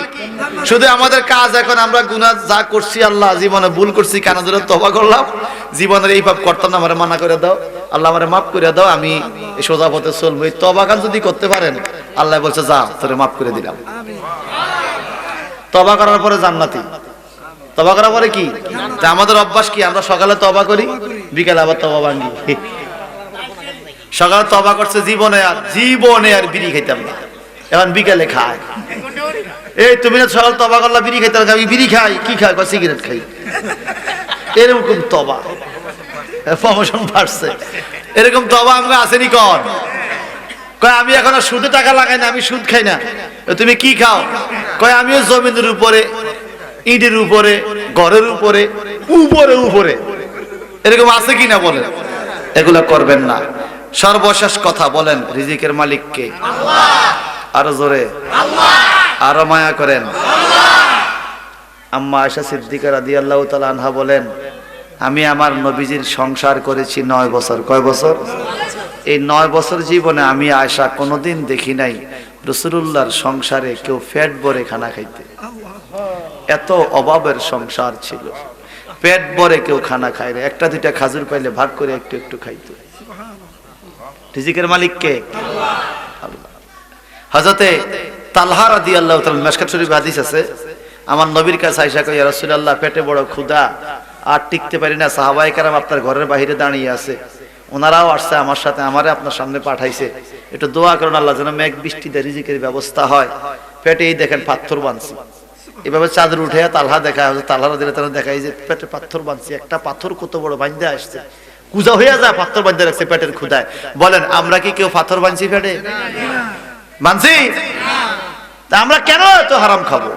শুধু আমাদের কাজ এখন আমরা গুনাহ যা করছি, আল্লাহ জীবনে ভুল করছি, কানা ধরে তওবা করলাম, জীবনের এই পাপ করতাম না, আমারে মানা করে দাও, আল্লাহ আমারে মাফ করে দাও, আমি এই সোজা পথে চলবো। এই তওবা কাজ যদি করতে পারেন আল্লাহ বলছে যা তোরে মাফ করে দিলাম। তওবা করার পরে জান্নাতি। তওবা করার পরে কি? তা আমাদের অভ্যাস কি? আমরা সকালে তওবা করি, বিকালে আবার তওবা ভাঙি। সকালে তওবা করছে জীবনে আর বিড়ি খাইতাম না, এখন বিকালে খায়। এই তুমি না সকাল তওবা করলা বিড়ি খাইতে, আমি বিড়ি খাই, কি খাই? সিগারেট খাই। এরকম তওবা প্রমোশন বাড়ছে, এরকম তওবা আমরা আসেনি কর। কয় আমি এখন আর সুদে টাকা লাগাই না, আমি সুদ খাই না। তুমি কি খাও? কয় আমিও জমিনের উপরে, ইটের উপরে, ঘরের উপরে, উপরে। এরকম আছে কিনা বলেন? এগুলা করবেন না। সর্বশেষ কথা বলেন, রিজিকের মালিক কে? আল্লাহ। আরো জোরে আল্লাহ। আরো মায়া করেন আল্লাহ। আম্মা আয়েশা সিদ্দিকা রাদিয়াল্লাহু তাআলা আনহা বলেন, আমি আমার নবীজির সংসার করেছি 9 বছর। কয় বছর? এই 9 বছর জীবনে আমি আয়েশা কোনোদিন দেখি নাই রাসূলুল্লাহর সংসারে কেউ পেট ভরে খানা খাইতে। এত অভাবের সংসার ছিল, পেট ভরে কেউ খানা খায় না, একটা দুইটা খাজুর পাইলে ভাগ করে একটু একটু খাইতো। রিজিকের মালিক কে? আল্লাহ। হযরতে তালহা রাদিয়াল্লাহু তাআলা, মিশকাত শরীফ হাদিস আছে, আমার নবীর কাছে আয়েশা কয়, ইয়া রাসূলুল্লাহ পেটে বড় ক্ষুধা, আর টিকতে পারি না, সাহাবায়ে কেরাম আপনার ঘরের বাইরে দাঁড়িয়ে আছে, ওনারাও আসছে আমার সাথে, আমারে আপনার সামনে পাঠাইছে, একটু দোয়া করুন আল্লাহ যেন মেঘ বৃষ্টি দিয়ে রিজিকের ব্যবস্থা হয়। পেটে এই দেখেন পাথর বাঁধছি, এভাবে চাদর উঠে তালহা দেখায়, তালহা রাদিয়াল্লাহু তাআলা দেখায় যে পেটে পাথর বাঁধছি, একটা পাথর কত বড় বাঁধতে আসছে, কুজা হয়ে যায়, পাথর বাঁধতে রাখছে পেটের ক্ষুধায়। বলেন আমরা কি কেউ পাথর বাঁধছি পেটে? মানছি? তা আমরা কেন এত হারাম খাবো?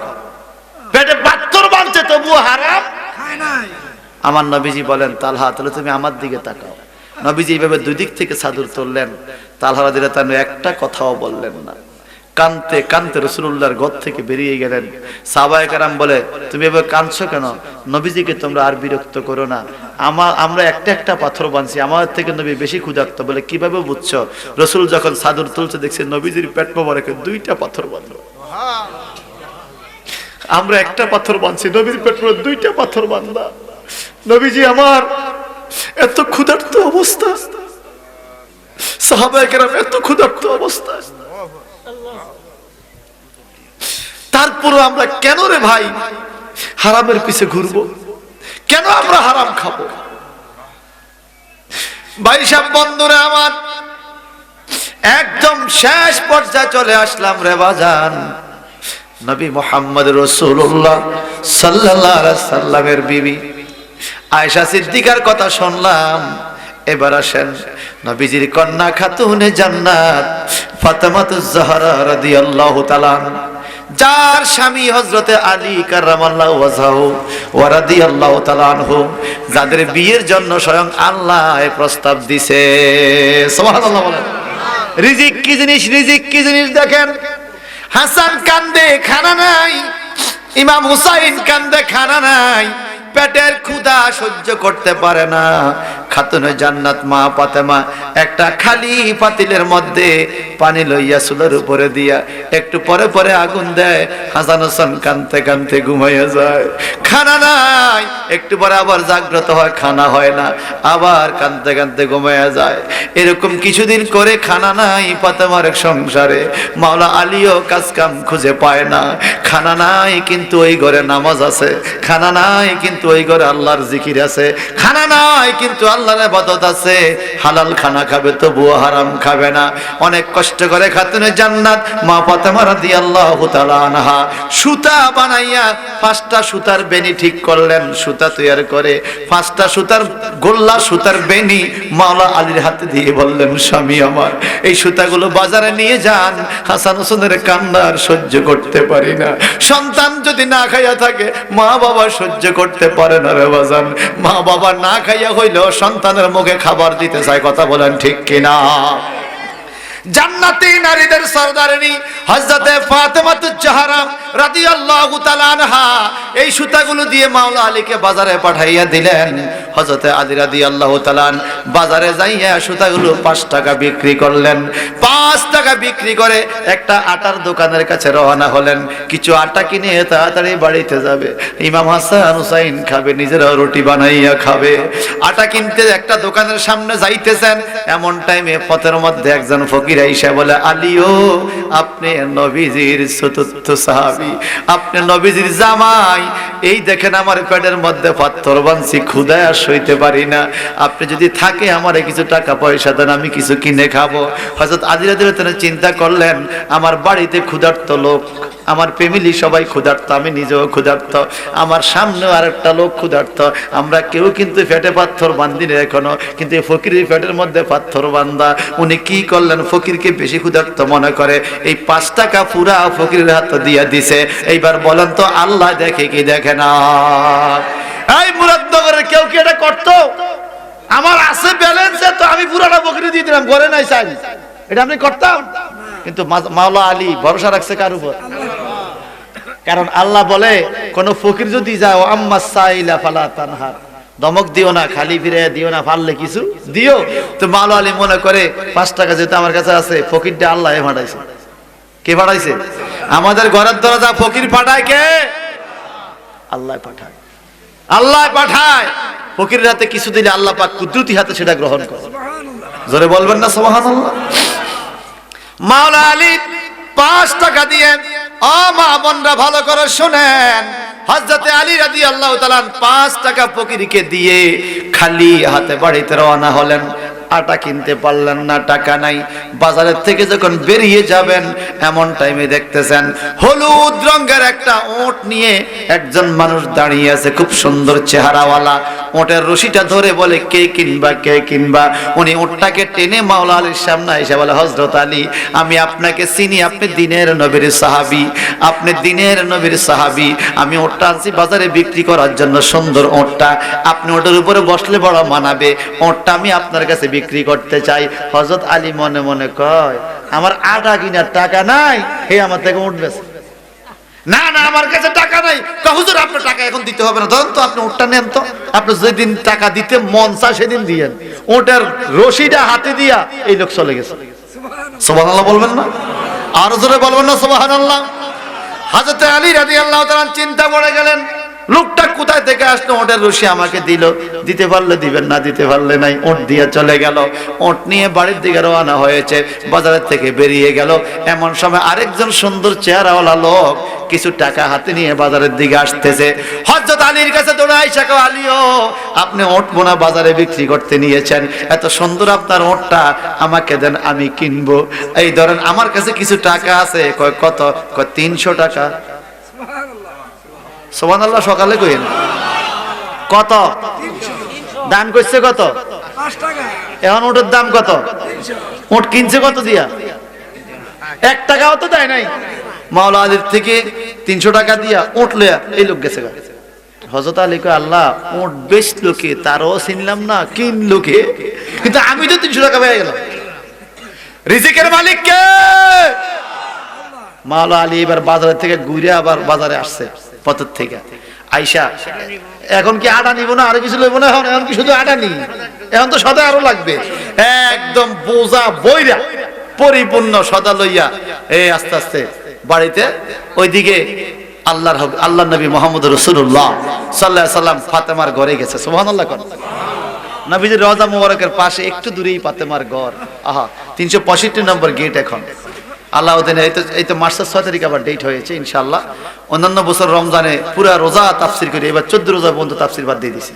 পেটে পাথর বাঁধছে তবুও হারাম। আমার নবীজি বলেন, তালহা তাহলে তুমি আমার দিকে তাকাও। নবীজি এইভাবে দুই দিক থেকে চাদর তুললেন, তালহা রাদিয়াল্লাহু তাআলা একটা কথাও বললেন না। কানতে কানতে রাসূলুল্লাহর ঘর থেকে বেরিয়ে গেলেন। সাহাবায়ে কেরাম বলে, তুমি এভাবে কাঁদছো কেন? নবীজিকে তোমরা আর বিরক্ত করো না, আমরা একটা একটা পাথর বানছি, আমাদের থেকে নবী বেশি ক্ষুধার্ত। বলে কিভাবে বুঝছো? রাসূল যখন চাদর তুলছে দেখছে নবীজির পেট মোবারকে দুইটা পাথর বাঁধলো। আমরা একটা পাথর বানছি, নবীর পেট মোবারকে দুইটা পাথর বাঁধা। নবীজি আমার এত ক্ষুধার্ত অবস্থা, সাহাবায়ে কেরাম এত ক্ষুধার্ত অবস্থা, তারপরও আমরা কেন রে ভাই হারামের পিছে ঘুরবো? কেন আমরা হারাম খাবো? ভাই সাহেব, বন্ধুরা আমার, একদম শেষ পর্যায়ে চলে আসলাম রে বাজান। নবী মুহাম্মদ রাসূলুল্লাহ সাল্লাল্লাহু আলাইহি সাল্লামের বিবি আয়েশা সিদ্দিকার কথা শুনলাম। এবার আসেন নবীজির কন্যা খাতুনে জান্নাত ফাতেমাতুজ জাহরা রাদিয়াল্লাহু তাআলা, যার স্বামী হযরতে আলী কাররামাল্লাহু ওয়াজহাহু ওয়া রাদিয়াল্লাহু তাআলা আনহু, যাদের বিয়ের জন্য স্বয়ং আল্লাহ প্রস্তাব দিয়েছে। সুবহানাল্লাহ বলেন। রিজিক কি জিনিস, রিজিক কি জিনিস দেখেন। হাসান কান্দে খানা নাই, ইমাম হুসাইন কান্দে খানা নাই, পেটের ক্ষুধা সহ্য করতে পারে না। খাতুনে জান্নাত মা ফাতেমা একটা খালি পাতিলের মধ্যে পানি লইয়া চুলার উপরে দিয়া একটু পরে পরে আগুন দেয়। হাসান হোসেন কানতে কানতে ঘুমাইয়া যায়, খানা নাই। একটু পরে আবার জাগ্রত হয়, খানা হয় না, আবার কানতে কানতে ঘুমাইয়া যায়। এরকম কিছুদিন করে খানা নাই ফাতেমার সংসারে। মাওলা আলীও কাজ কাম খুঁজে পায় না। খানা নাই কিন্তু ওই ঘরে নামাজ আছে, খানা নাই কিন্তু ওই ঘরে আল্লাহর জিকির আছে, খানা নাই কিন্তু আল্লাহর ইবাদত আছে। হালাল খানা খাবে তবুও হারাম খাবে না। অনেক কষ্ট করে খাতুনে জান্নাত মা ফাতেমা রাদিয়াল্লাহু তাআলা আনহা সুতা বানাইয়া 5টা সুতার বেনি ঠিক করলেন। সুতা তৈরি করে 5টা সুতার গোল্লা সুতার বেনি মাওলা আলীর হাতে দিয়ে বললেন, স্বামী আমার এই সুতাগুলো বাজারে নিয়ে যান, হাসান হোসেনের কান্নার সহ্য করতে পারি না। সন্তান যদি না খাইয়া থাকে মা বাবা সহ্য করতে পারে না রে বাজান। মা বাবা না খাইয়া হইলেও সন্তানের মুখে খাবার দিতে চায়, কথা বলেন ঠিক কিনা? জান্নাতি নারীদের সরদারিনী হযরতে ফাতেমাতুজ জাহরা রাদিয়াল্লাহু তাআলা আনহা এই সুতাগুলো দিয়ে মাওলা আলীকে বাজারে পাঠাইয়া দিলেন। হযরতে আলী রাদিয়াল্লাহু তাআলা বাজারে যাইয়া সুতাগুলো 5 টাকা বিক্রি করলেন। 5 টাকা বিক্রি করে একটা আটার দোকানের কাছে রওনা হলেন। কিছু আটা কিনে তাড়াতাড়ি বাড়িতে যাবে, ইমাম হাসান হুসাইন খাবে, নিজেরাও রুটি বানাইয়া খাবে। আটা কিনতে একটা দোকানের সামনে যাইতেছেন, এমন টাইমে পথের মধ্যে একজন ফকির আইসা বলে, আলীও আপনি নবীজির চতুর্থ সাহাবী, আপনি নবীজির জামাই। এই দেখেন আমার পেটের মধ্যে পাথর বানছি, ক্ষুধায় আর সইতে পারি না, আপনি যদি থাকে আমারে কিছু টাকা পয়সা দেন, আমি কিছু কিনে খাবো। হযরত আলী রাদিয়াল্লাহু তাআলা চিন্তা করলেন, আমার বাড়িতে ক্ষুধার্ত লোক, আমার ফ্যামিলি সবাই ক্ষুধার্ত, আমি নিজেও ক্ষুধার্ত, আমার সামনেও আরেকটা লোক ক্ষুধার্ত, আমরা কেউ কিন্তু পেটে পাথর বাঁধি না এখনো, কিন্তু ফকিরের পেটের মধ্যে পাথর বান্ধা। উনি কি করলেন, ফকিরকে বেশি ক্ষুধার্ত মনে করে এই 5 টাকা পুরা ফকিরের হাতে দিয়া দিছে। এইবার বলেন তো আল্লাহ দেখে কি দেখে না? এই মুরাদনগরের কেউ কি এটা করতো? আমার আছে ব্যালেন্সে তো আমি পুরাটা ফকিরে দিয়ে দিলাম, ঘরে নাই চাই, এটা আমি করতাম? কিন্তু মাওলা আলী ভরসা রাখছে কার উপর? কারণ আল্লাহ বলে কোন ফকির যদি যাও আম্মা সাইলা ফালা তানহার, দমক দিও না, খালি ফিরে দিও না, পারলে কিছু দিও। তো মাওলা আলী মনে করে 5 টাকা যেহেতু আমার কাছে আছে, ফকিরটা আল্লাহ পাঠাইছে। কে পাঠাইছে? আমাদের ঘরের দরজা ফকির পাঠায় কে? আল্লাহ পাঠায়, আল্লাহ পাঠায়। ফকিরের হাতে কিছু দিলে আল্লাহ পাক কুদরতি হাতে সেটা গ্রহণ করে। জোরে বলবেন না সুবহানাল্লাহ? মাওলা আলী 5 টাকা দিয়ে, ও মা বোনরা ভালো করে শুনেন, হযরতে আলী রাদিয়াল্লাহু তাআলা 5 টাকা ফকিরকে দিয়ে খালি হাতে বাড়িতে রওনা হলেন। আটা কিনতে পারলেন না, টাকা নাই। বাজারের থেকে যখন বেরিয়ে যাবেন এমন টাইমে দেখতেছেন হলুদ রঙের একটা ওট নিয়ে একজন মানুষ দাঁড়িয়ে আছে, খুব সুন্দর চেহারাওয়ালা। ওটের রশিটা ধরে বলে কে কিনবা, কে কিনবা। উনি ওটটাকে টেনে মাওলা আলীর সামনে এসে বলে হযরত আলী, আমি আপনাকে চিনি, আপনি দিনের নবীর সাহাবী, আপনি দিনের নবীর সাহাবী। আমি ওটটা আনছি বাজারে বিক্রি করার জন্য, সুন্দর ওটটা, আপনি ওটার উপরে বসলে বড় মানাবে, ওটটা আমি আপনার কাছে বিক্রি করতে চাই। হযরত আলী মনে মনে কয় আমার আটা কিনার টাকা নাই, হে আমার থেকে উঠ বেচে। না না, আমার কাছে টাকা নাই। হুজুর আপনার টাকা এখন দিতে হবে না, ধরুন তো আপনি ওটটা নেন তো, আপনি যেদিন টাকা দিতে মন চায় সেদিন দিয়েন। ওটার রশিটা হাতে দিয়া এই লোক চলে গেছে। সুবহানাল্লাহ বলবেন না? আর জোরে বলবেন না সুবহানাল্লাহ? হযরত আলী রাদিয়াল্লাহু তাআলা চিন্তা পড়ে গেলেন, লোকটা কোথায় থেকে আসলো, ওটের রশি আমাকে দিল, দিতে পারলে দিবেন, না দিতে পারলে নাই। ওট দিয়ে চলে গেল, ওট নিয়ে বাড়ির দিকে রওনা হয়েছে, বাজারের থেকে বেরিয়ে গেল। এমন সময় আরেকজন সুন্দর চেহারাওয়ালা লোক কিছু টাকা হাতে নিয়ে বাজারের দিকে আসতেছে। হযরত আলীর কাছে দৌড়ে আইসা কয়, আলীও আপনি ওট বোনা বাজারে বিক্রি করতে নিয়েছেন, এত সুন্দর আপনার ওটটা আমাকে দেন, আমি কিনবো। এই ধরেন আমার কাছে কিছু টাকা আছে। কয় কত? কয় 300 টাকা। সুবহানাল্লাহ সকালে কইেন কত দান করছে, কত? 5 টাকা। এখন ওটার দাম কত? ওট কিনছে কত দিয়া? 1 টাকাও তো দেয় নাই। মাওলা আলীর থেকে 300 টাকা দিয়া ওট লয়া এই লোক গেছে। হযরত আলী কয়, আল্লাহ ওট বেচলো কে তারও চিনলাম না, কিনলো কে? কিন্তু আমি তো 300 টাকা পেয়ে গেলাম। রিজিকের মালিক কে? মাওলা আলী এবার বাজার থেকে ঘুরে আবার বাজারে আসছে পথর থেকে আইসা, এখন কি আটা নিব না আরো কিছু লইব না? এখন কি শুধু আটা নি? এখন তো সদা আরো লাগবে। একদম বোঝা বইরা পরিপূর্ণ সদা লইয়া আস্তে আস্তে বাড়িতে ওইদিকে আল্লাহ নবী মুহাম্মদ রাসূলুল্লাহ সাল্লাল্লাহু আলাইহি সাল্লাম ফাতেমার ঘরে গেছে। সুবহানাল্লাহ কোন নবীজির রওজা মুবারকের পাশে একটু দূরেই ফাতেমার ঘর। আহা, 365 নম্বর গেট। এখন আল্লাহউদ্দিন এই তো মার্চের 6 তারিখ আবার ডেট হয়েছে ইনশাআল্লাহ। অন্যান্য বছর রমজানে পুরা রোজা তাফসীর করি, এবার 14 রোজা পর্যন্ত তাফসীর বাদ দিয়ে দিছি।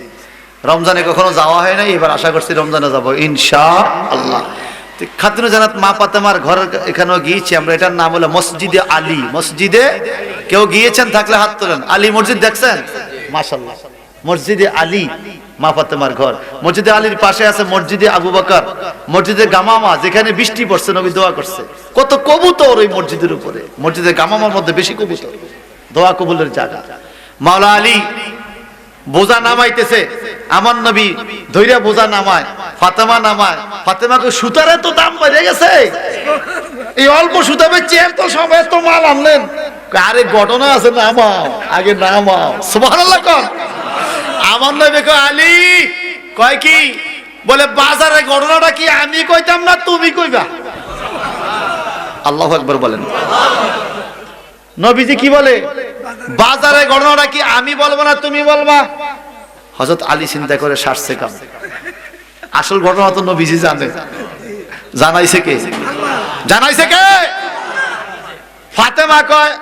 রমজানে কখনো যাওয়া হয় নাই, এবার আশা করছি রমজানে যাব ইনশাআল্লাহ। খাতুনে জান্নাত মা ফাতেমার ঘর এখানেও গিয়েছি আমরা। এটার নাম হলো মসজিদে আলী। মসজিদে কেউ গিয়েছেন থাকলে হাত তোলেন। আলী মসজিদ দেখছেন? মাশাআল্লাহ, মসজিদে আলী মা ফাতেমার ঘর। মসজিদে আলীর পাশে আছে মসজিদে আবু বকর, মসজিদে গামামা, যেখানে বৃষ্টি পড়ছে নবী দোয়া করছে। কত কবুতর ওই মসজিদের উপরে। মসজিদে গামামার মধ্যে বেশি কবুতর, দোয়া কবুলের জায়গা। মাওলা আলী বোঝা নামাইতেছে, আমার নবী ধৈর্য বোঝা নামায়, ফাতেমা নামায়। ফাতেমাকে সুতারে তো দাম বেড়ে গেছে, এই অল্প সুতা বেচে এত সময় এত মাল আনলেন। আরে ঘটনা আছে, নামাও আগে, নামাও। সুবহানাল্লাহ কোন আমার নবী কয়, আলী কয় কি? বলে বাজারে ঘটনাটা কি আমি কইতাম না তুমি কইবা? আল্লাহু আকবার বলেন। নবীজি কি বলে? বাজারে ঘটনাটা কি আমি বলবো না তুমি বলবা? হযরত আলী চিন্তা করে সারছে কাম। আসল ঘটনা তো নবীজি জানে। জানাইছে কে? জানাইছে কে? ফাতেমা কয়,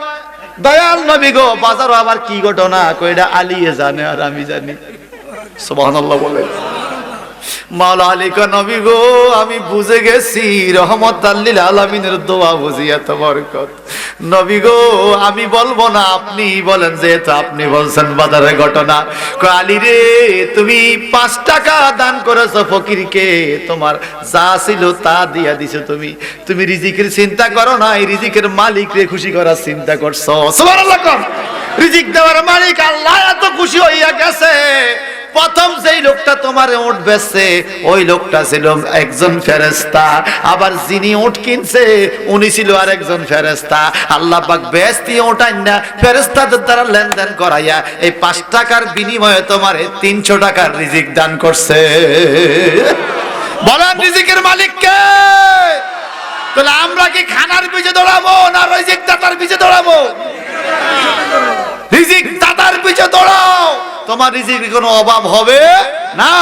দয়াল নবী গো, বাজারও আবার কি ঘটনা? কয়, এটা আলী জানে আর আমি জানি। সুবহানাল্লাহ বলে। মাওলা আলী কয়, নবী গো আমি বুঝে গেছি, রহমাতাল লিল আলামিনের দোয়া বুঝি এত বরকত। নবী গো আমি বলবো না, আপনি বলেন, যেহেতু আপনি বলছেন বাজারের ঘটনা। কয়, আলী রে তুমি 5 টাকা দান করেছো ফকিরকে, তোমার যা ছিল তা দিয়া দিছো। তুমি রিজিকের চিন্তা করো না, এই রিজিকের মালিক রে খুশি করার চিন্তা করছো। সুবহানাল্লাহ কোন রিজিক দেওয়ার মালিক আল্লাহ এত খুশি হইয়া গেছে। প্রথম যেই লোকটা তোমার ওট বেচছে ওই লোকটা ছিল একজন ফেরেশতা, আবার যিনি ওট কিনছে উনি ছিল আরেকজন ফেরেশতা। আল্লাহ পাক বেচতি ওটাই না ফেরেশতাদের দ্বারা লেনদেন করাইয়া এই 5 টাকার বিনিময়ে তোমার 300 টাকার রিজিক দান করছে। বলেন রিজিকের মালিক কে? তাহলে আমরা কি খানার পিছে দৌড়াবো না রিজিক দাতার পিছে দৌড়াবো? রিজিক দাতার পিছে দৌড়াও, তোমার রিজিকের কোনো অভাব হবে না।